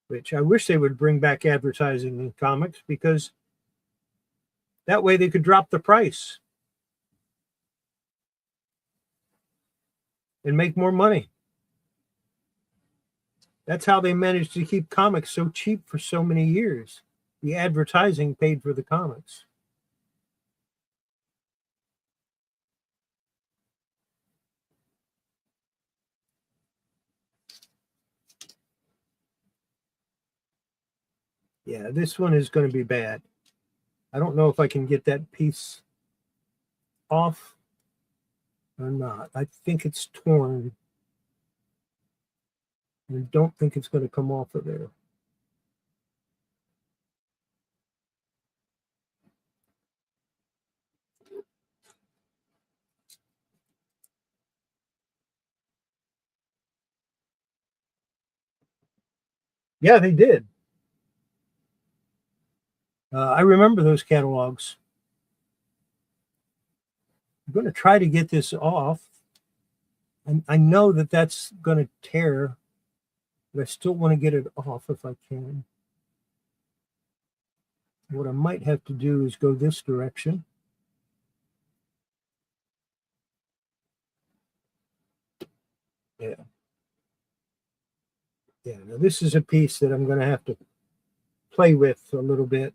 Which I wish they would bring back advertising in comics because that way they could drop the price and make more money. That's how they managed to keep comics so cheap for so many years. The advertising paid for the comics. Yeah, this one is going to be bad. I don't know if I can get that piece off or not. I think it's torn. I don't think it's going to come off of there. Yeah, they did. I remember those catalogs. I'm going to try to get this off. And I know that that's going to tear, but I still want to get it off if I can. What I might have to do is go this direction. Yeah. Yeah, now this is a piece that I'm going to have to play with a little bit,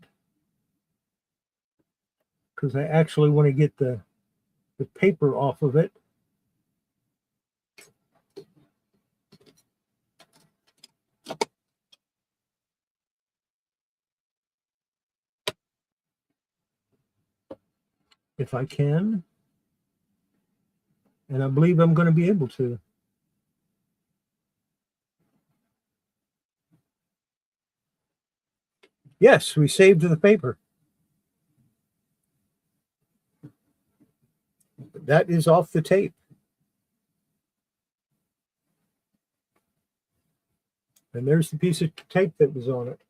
because I actually want to get the paper off of it. If I can. And I believe I'm going to be able to. Yes, we saved the paper. That is off the tape. And there's the piece of tape that was on it.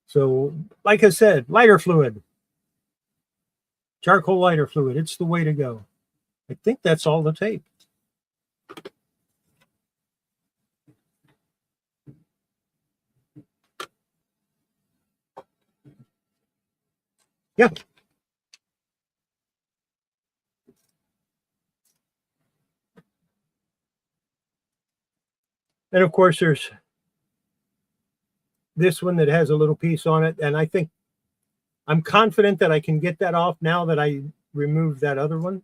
So, like I said, lighter fluid. Charcoal lighter fluid. It's the way to go. I think that's all the tape. Yeah. And of course, there's this one that has a little piece on it. And I think I'm confident that I can get that off now that I removed that other one.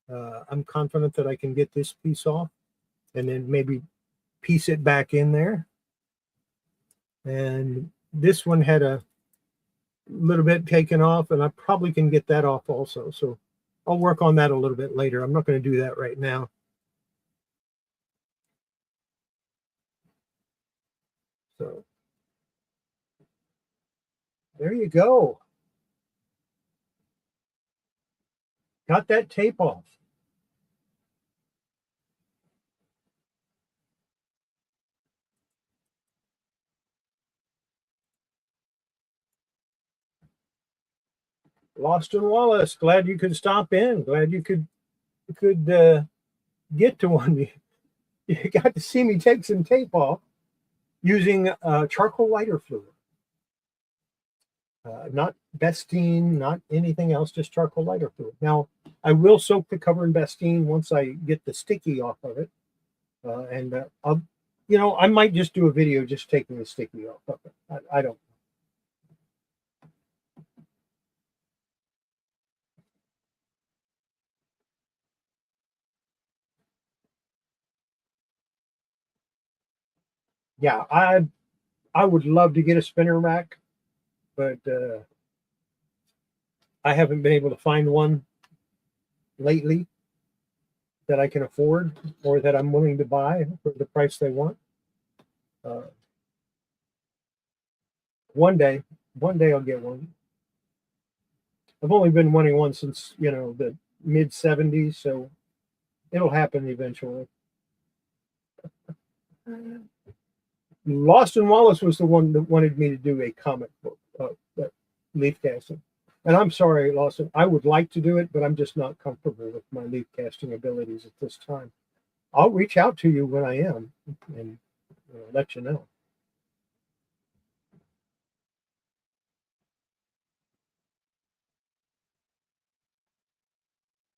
I'm confident that I can get this piece off and then maybe piece it back in there. And this one had a little bit taken off, and I probably can get that off also. So I'll work on that a little bit later. I'm not going to do that right now. So there you go. Got that tape off. Lost and Wallace, glad you could stop in. Glad you could get to one. You got to see me take some tape off using charcoal lighter fluid. Not Bestine, not anything else, just charcoal lighter fluid. Now, I will soak the cover in Bestine once I get the sticky off of it. I'll, I might just do a video just taking the sticky off of it. I don't. Yeah, I would love to get a spinner rack, but I haven't been able to find one lately that I can afford or that I'm willing to buy for the price they want. One day I'll get one. I've only been wanting one since, the mid 70s, so it'll happen eventually. Lost and Wallace was the one that wanted me to do a comic book, leaf casting. And I'm sorry, Lawson, I would like to do it, but I'm just not comfortable with my leaf casting abilities at this time. I'll reach out to you when I am and let you know.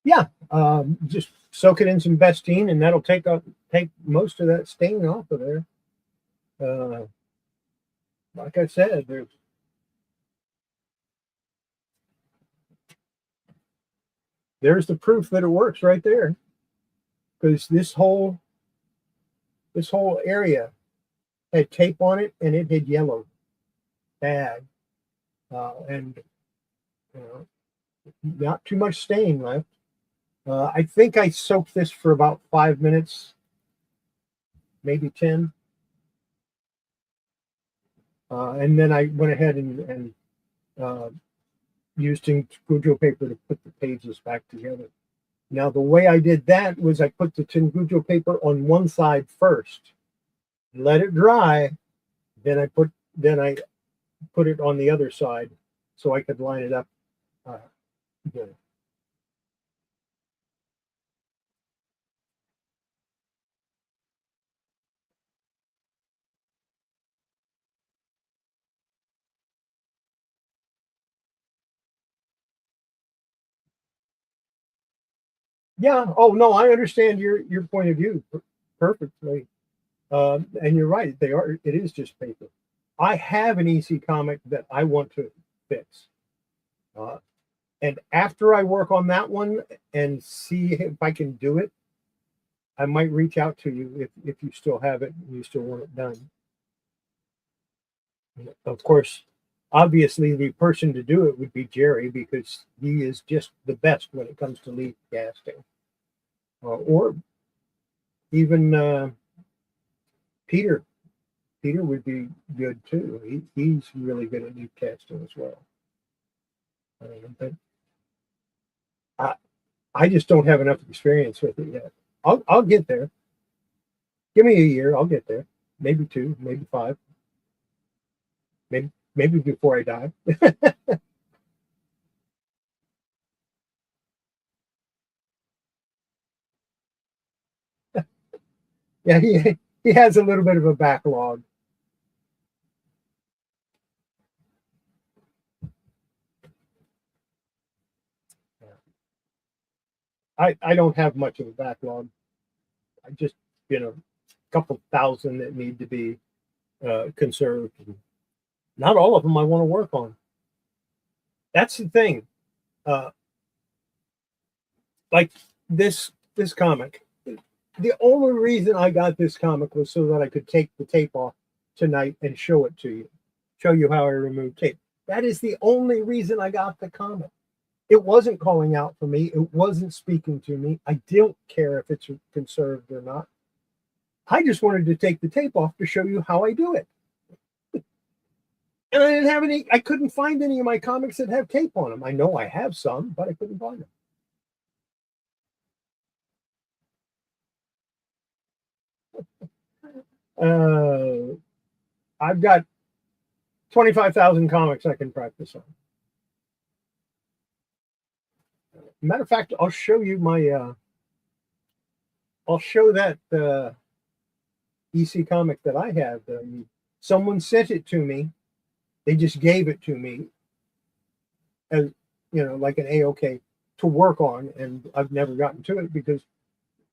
Yeah, just soak it in some Bestine, and that'll take most of that stain off of there. Like I said, there's the proof that it works right there, because this whole area had tape on it, and it had yellowed bad, and not too much stain left. I think I soaked this for about 5 minutes, maybe 10. And then I went ahead and uh, used Tengujo paper to put the pages back together. Now, the way I did that was I put the Tengujo paper on one side first, let it dry, then I put it on the other side so I could line it up good. Yeah. Oh no, I understand your point of view perfectly. And you're right. They are. It is just paper. I have an EC comic that I want to fix, uh, and after I work on that one and see if I can do it, I might reach out to you if you still have it and you still want it done. Of course, obviously, the person to do it would be Jerry because he is just the best when it comes to leaf casting, or even Peter. Peter would be good too. He's really good at leaf casting as well. But I, I just don't have enough experience with it yet. I'll get there. Give me a year, I'll get there. Maybe 2, maybe 5, maybe before I die. Yeah, he has a little bit of a backlog. I don't have much of a backlog. I just a couple thousand that need to be conserved. Not all of them I want to work on. That's the thing. Uh, like this comic. The only reason I got this comic was so that I could take the tape off tonight and show it to you, show you how I removed tape. That is the only reason I got the comic. It wasn't calling out for me. It wasn't speaking to me. I don't care if it's conserved or not. I just wanted to take the tape off to show you how I do it. And I didn't have any, I couldn't find any of my comics that have tape on them. I know I have some, but I couldn't find them. I've got 25,000 comics I can practice on. Matter of fact, I'll show you I'll show that EC comic that I have. Someone sent it to me. They just gave it to me as, like an A-OK to work on. And I've never gotten to it because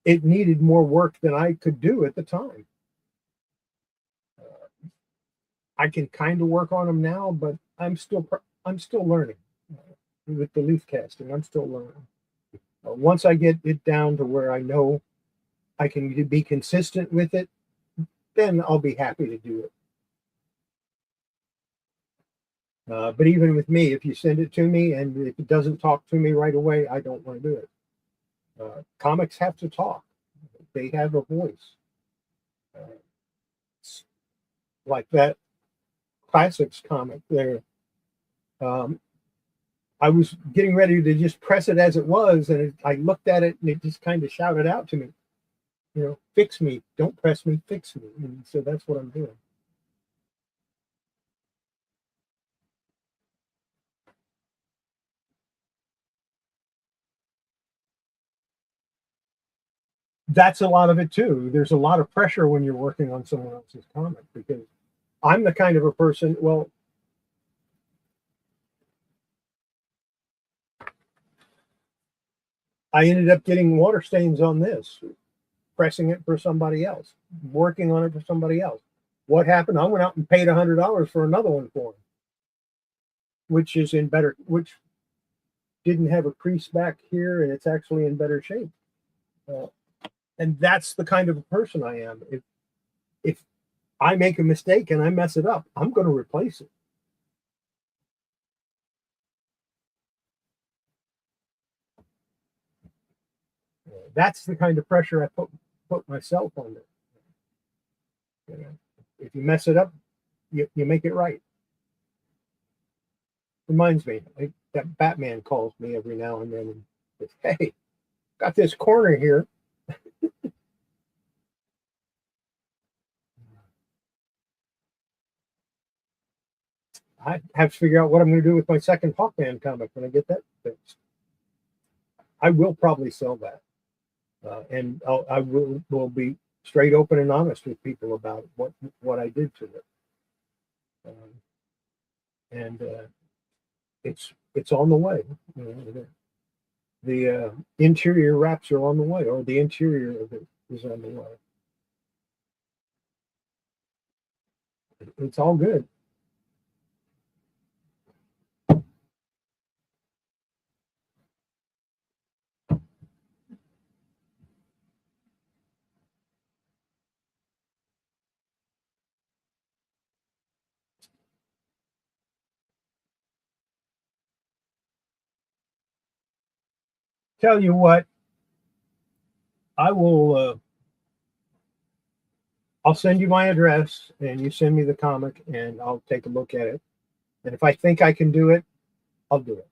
it needed more work than I could do at the time. I can kind of work on them now, but I'm still learning with the leaf casting. I'm still learning. Once I get it down to where I know I can be consistent with it, then I'll be happy to do it. But even with me, if you send it to me and if it doesn't talk to me right away, I don't want to do it. Comics have to talk. They have a voice. Like that Classics comic there. I was getting ready to just press it as it was, and I looked at it and it just kind of shouted out to me, fix me, don't press me, fix me. And so that's what I'm doing. That's a lot of it too. There's a lot of pressure when you're working on someone else's comic because I'm the kind of a person, well, I ended up getting water stains on this, pressing it for somebody else, working on it for somebody else. What happened? I went out and paid $100 for another one for him, which didn't have a crease back here, and it's actually in better shape. Uh, and that's the kind of a person I am. If I make a mistake and I mess it up, I'm going to replace it. That's the kind of pressure I put myself under. You know, if you mess it up, you make it right. Reminds me, that Batman calls me every now and then and says, "Hey, got this corner here." I have to figure out what I'm going to do with my second Hawkman comic when I get that fixed. I will probably sell that, and I will be straight, open, and honest with people about what I did to it, and it's on the way. You know, the interior wraps are on the way, or the interior of it is on the way. It's all good. Tell you what, I will. I'll send you my address, and you send me the comic, and I'll take a look at it. And if I think I can do it, I'll do it.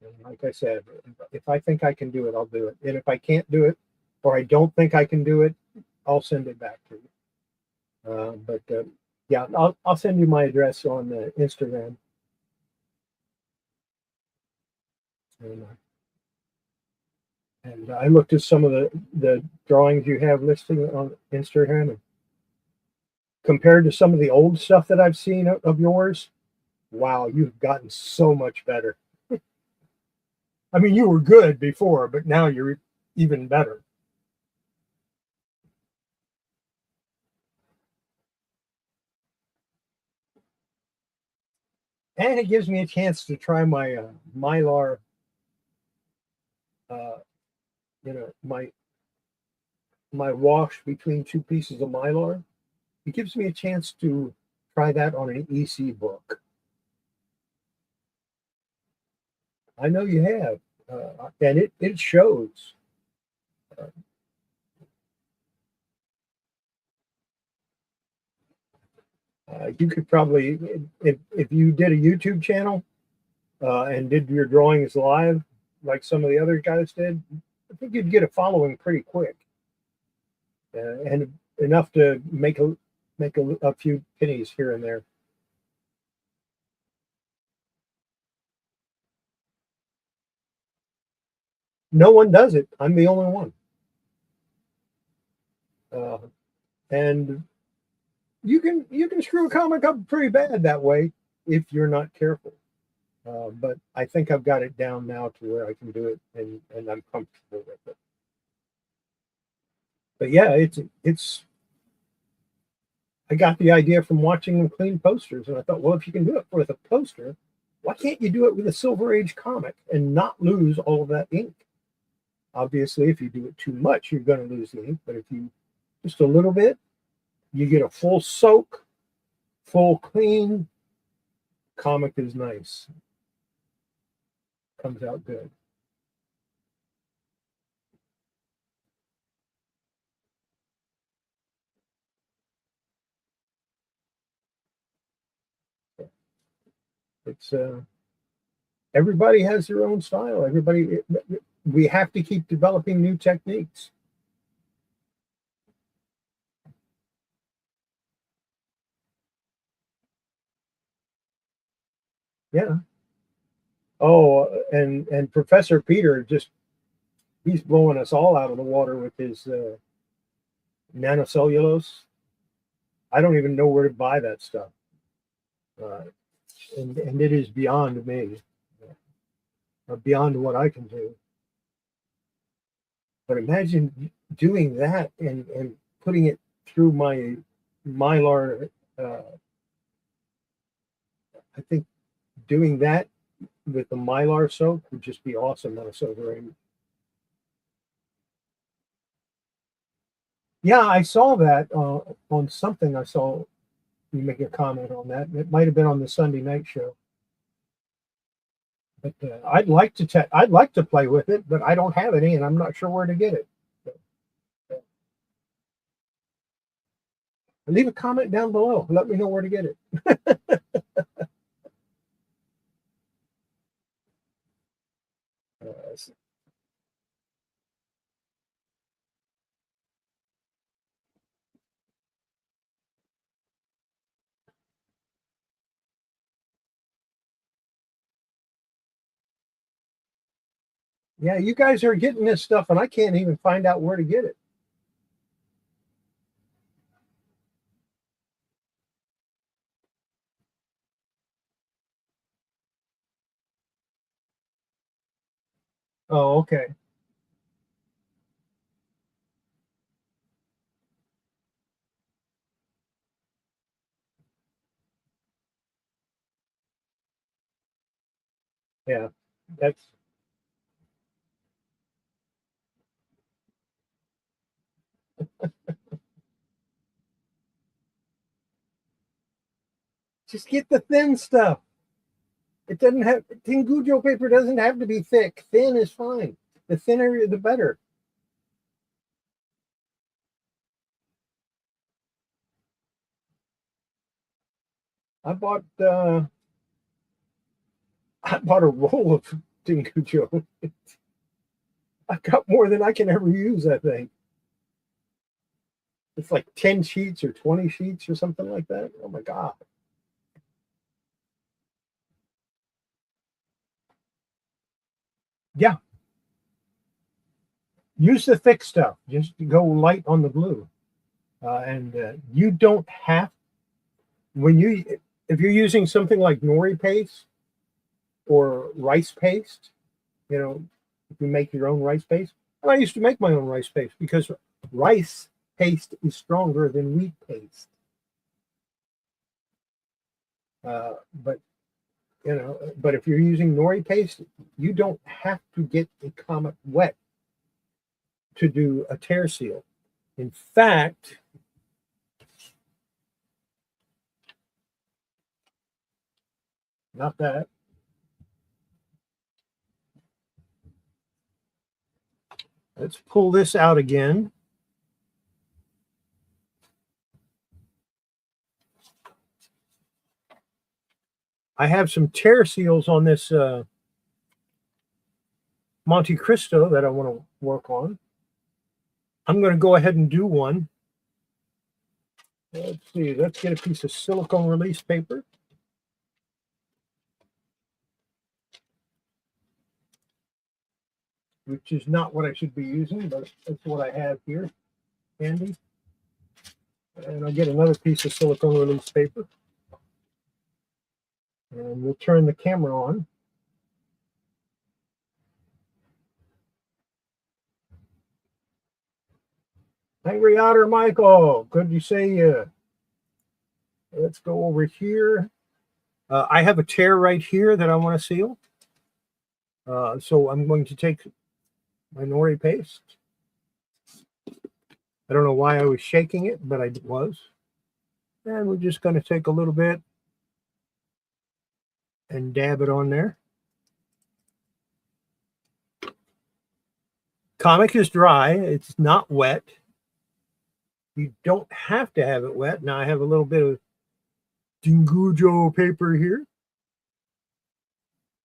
And like I said, if I think I can do it, I'll do it. And if I can't do it, or I don't think I can do it, I'll send it back to you. But yeah, I'll send you my address on Instagram. And, I looked at some of the drawings you have listed on Instagram, and compared to some of the old stuff that I've seen of yours, wow, you've gotten so much better. I mean, you were good before, but now you're even better. And it gives me a chance to try my mylar, uh, my wash between two pieces of mylar. It gives me a chance to try that on an EC book. I know you have, and it shows. You could probably, if you did a YouTube channel and did your drawings live, like some of the other guys did, I think you'd get a following pretty quick, and enough to make a few pennies here and there. No one does it. I'm the only one, uh, and you can screw a comic up pretty bad that way if you're not careful. But I think I've got it down now to where I can do it, and I'm comfortable with it. But yeah, it's. I got the idea from watching them clean posters, and I thought, well, if you can do it with a poster, why can't you do it with a Silver Age comic and not lose all of that ink? Obviously, if you do it too much, you're going to lose the ink. But if you just a little bit, you get a full soak, full clean. Comic is nice. Comes out good. It's everybody has their own style. We have to keep developing new techniques. Yeah. Oh, and Professor Peter he's blowing us all out of the water with his nanocellulose. I don't even know where to buy that stuff, uh, and it is beyond me, beyond what I can do. But imagine doing that and putting it through my mylar. Uh, I think doing that with the mylar soap would just be awesome on a silver ring. Yeah, I saw that on something. I saw you make a comment on that. It might have been on the Sunday night show. But I'd like to play with it, but I don't have any, and I'm not sure where to get it. So, leave a comment down below. Let me know where to get it. Uh, yeah, you guys are getting this stuff, and I can't even find out where to get it. Oh, okay. Yeah, that's just get the thin stuff. It doesn't have Tingujo paper doesn't have to be thick. Thin is fine. The thinner, the better. I bought uh, I bought a roll of Tingujo. I got more than I can ever use. I think it's like 10 sheets or 20 sheets or something like that. Oh my god! Yeah, use the thick stuff. Just go light on the glue, and you don't have when you if you're using something like nori paste or rice paste. You know, if you make your own rice paste, and I used to make my own rice paste because rice paste is stronger than wheat paste. But but if you're using nori paste, you don't have to get a comet wet to do a tear seal. In fact, not that. Let's pull this out again. I have some tear seals on this Monte Cristo that I want to work on. I'm going to go ahead and do one. Let's see. Let's get a piece of silicone release paper. Which is not what I should be using, but that's what I have here handy. And I'll get another piece of silicone release paper. And we'll turn the camera on. Angry Otter Michael, good to see you. Let's go over here. I have a tear right here that I want to seal. So I'm going to take my nori paste. I don't know why I was shaking it, but I was. And we're just going to take a little bit and dab it on there. Comic is dry. It's not wet. You don't have to have it wet. Now I have a little bit of Tingujo paper here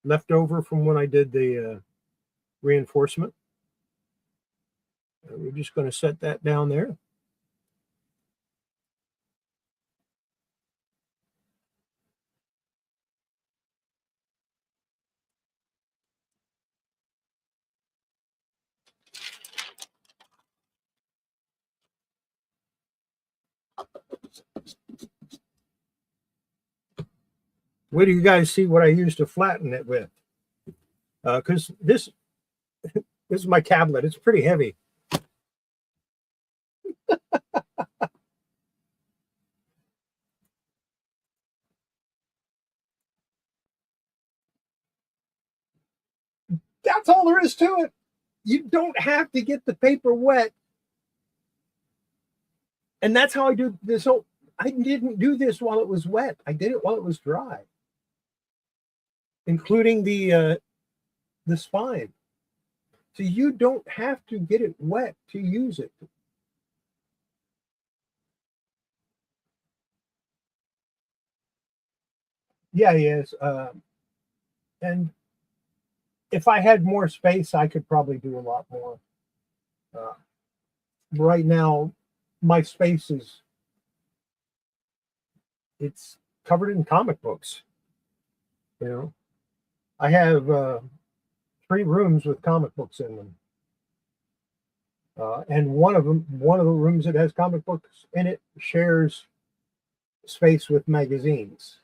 left over from when I did the reinforcement. We're just going to set that down there. Wait do you guys see what I used to flatten it with? Because this is my tablet. It's pretty heavy. That's all there is to it. You don't have to get the paper wet And that's how I do this. So I didn't do this while it was wet. I did it while it was dry, including the spine. So you don't have to get it wet to use it. Yeah, he is. And if I had more space, I could probably do a lot more. Uh, right now, my space is it's covered in comic books. You know, I have 3 rooms with comic books in them, and one of the rooms that has comic books in it, shares space with magazines.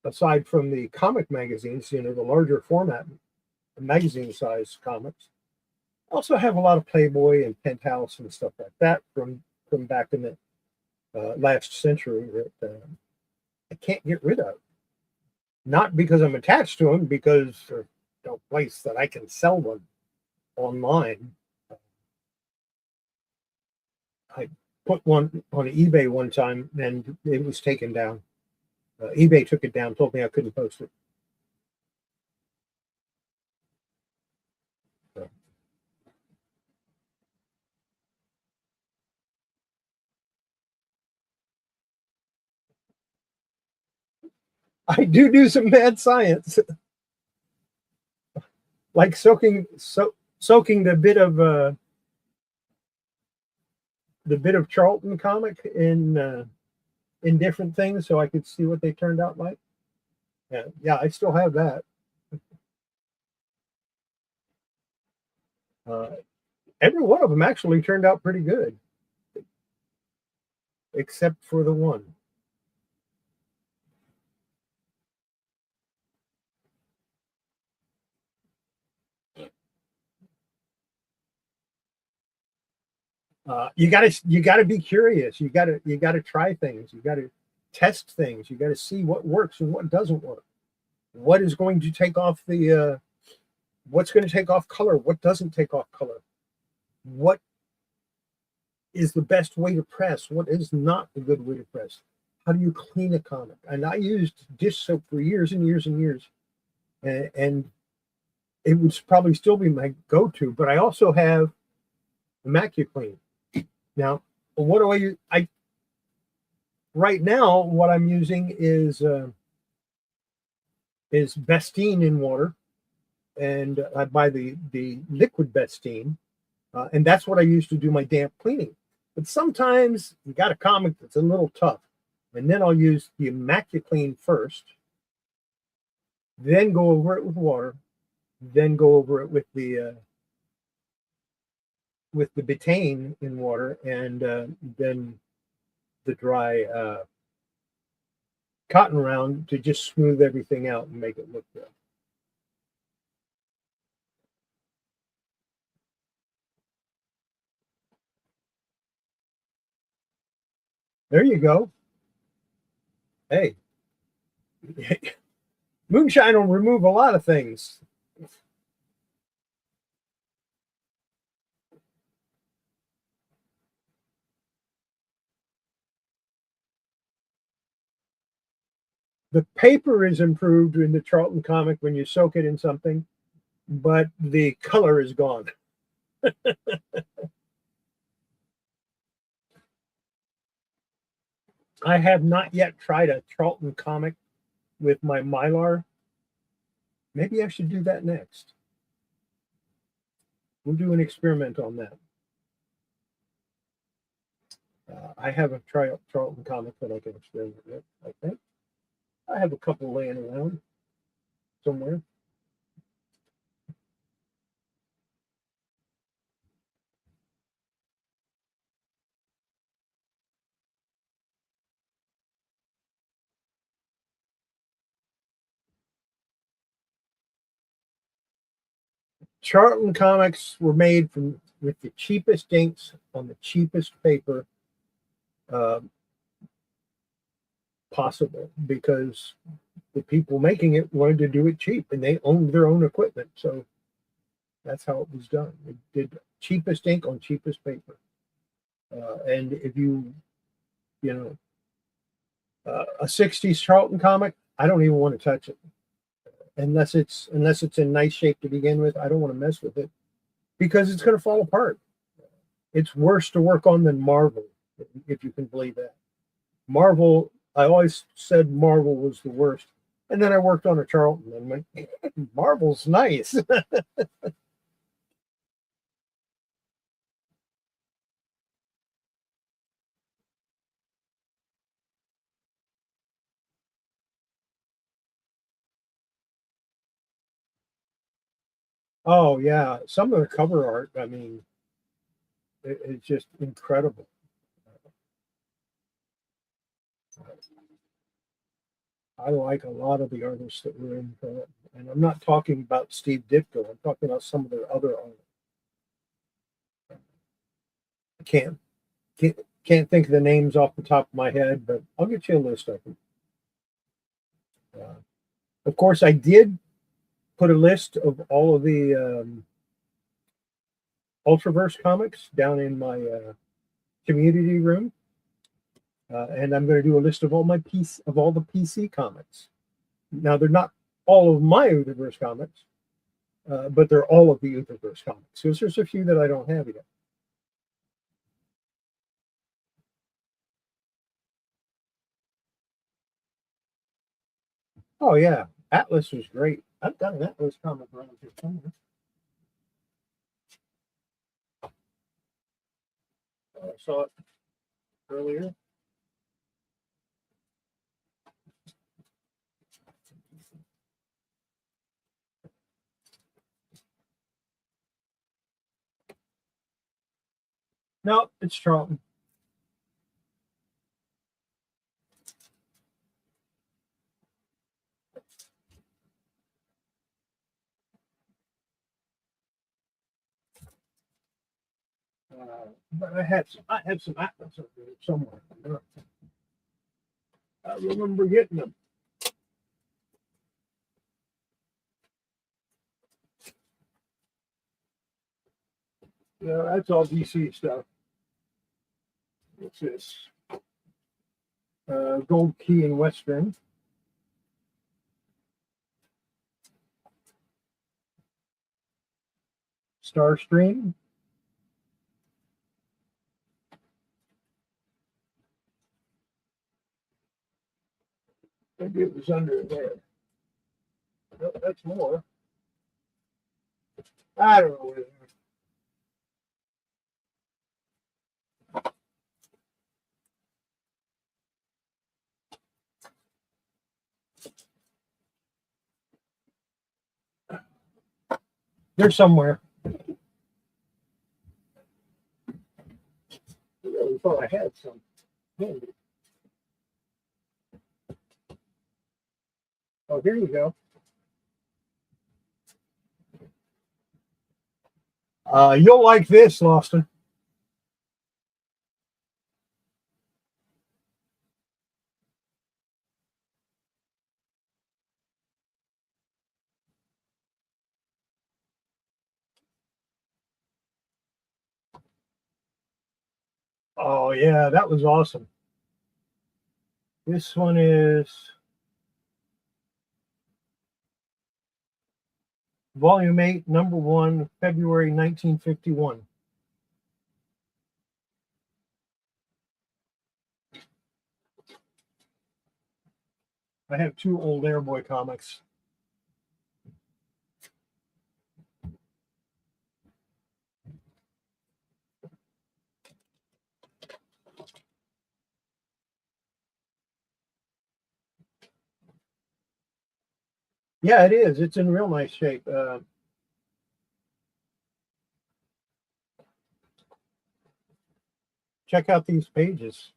Aside from the comic magazines, you know, the larger format magazine size comics, I also have a lot of Playboy and Penthouse and stuff like that from back in the last century that I can't get rid of. Not because I'm attached to them, because there's no place that I can sell them online. I put one on eBay one time and it was taken down. eBay took it down, told me I couldn't post it. So, I do some mad science, like soaking the bit of Charlton comic in different things so I could see what they turned out like. Yeah, I still have that. Uh, every one of them actually turned out pretty good, except for the one. You gotta be curious. You gotta try things. You gotta test things. You gotta see what works and what doesn't work. What is going to take off the what's going to take off color? What doesn't take off color? What is the best way to press? What is not a good way to press? How do you clean a comic? And I used dish soap for years and years and years, and it would probably still be my go-to. But I also have MacuClean. Now, what do I use? I right now what I'm using is Bestine in water, and I buy the liquid Bestine, and that's what I use to do my damp cleaning. But sometimes you got a comic that's a little tough, and then I'll use the MacuClean first, then go over it with water, then go over it with the betaine in water, and then the dry cotton round to just smooth everything out and make it look good. There you go. Hey, moonshine will remove a lot of things. The paper is improved in the Charlton comic when you soak it in something, but the color is gone. I have not yet tried a Charlton comic with my Mylar. Maybe I should do that next. We'll do an experiment on that. I have a Charlton comic that I can experiment with, I think. I have a couple laying around somewhere. Charlton comics were made from with the cheapest inks on the cheapest paper uh, possible, because the people making it wanted to do it cheap and they owned their own equipment. So that's how it was done. It did cheapest ink on cheapest paper. And if you know, a 60s Charlton comic, I don't even want to touch it unless it's in nice shape to begin with. I don't want to mess with it because it's going to fall apart. It's worse to work on than Marvel, if you can believe that. Marvel, I always said Marvel was the worst. And then I worked on a Charlton and went, Marvel's nice. Oh, yeah. Some of the cover art, I mean, it's just incredible. I like a lot of the artists that were in that. And I'm not talking about Steve Ditko. I'm talking about some of their other artists. I can't think of the names off the top of my head, but I'll get you a list of them. Uh, of course, I did put a list of all of the Ultraverse comics down in my community room, and I'm going to do a list of all the PC comics. Now they're not all of my Ultraverse comics, but they're all of the Ultraverse comics. Because there's a few that I don't have yet. Oh yeah, Atlas was great. I've got an Atlas comic around here somewhere. I saw it earlier. No, it's Charlton. But I had some Atlas up there somewhere. I remember getting them. Yeah, that's all DC stuff. What's this? Gold Key and Western. Starstream. Maybe it was under there. No, that's more. I don't know. They're somewhere. I really thought I had some. Oh, here you go. You'll like this, Lawson. Oh yeah, that was awesome. This one is Volume 8, Number 1, February 1951. I have two old Airboy comics. Yeah, it is. It's in real nice shape. Check out these pages.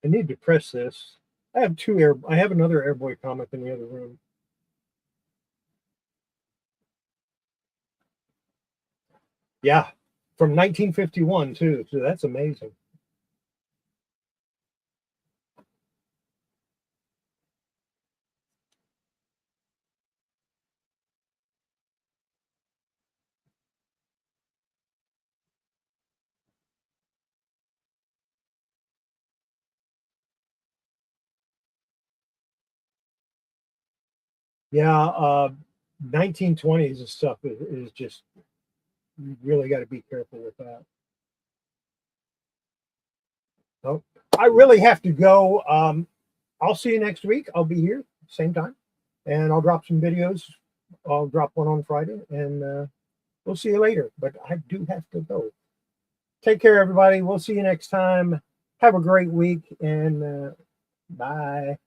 I need to press this. I have another Airboy comic in the other room. Yeah, from 1951 too. So that's amazing. Yeah, 1920s and stuff is just, you really got to be careful with that. So I really have to go. I'll see you next week. I'll be here same time, and I'll drop some videos. I'll drop one on Friday, and we'll see you later. But I do have to go. Take care, everybody. We'll see you next time. Have a great week, and bye.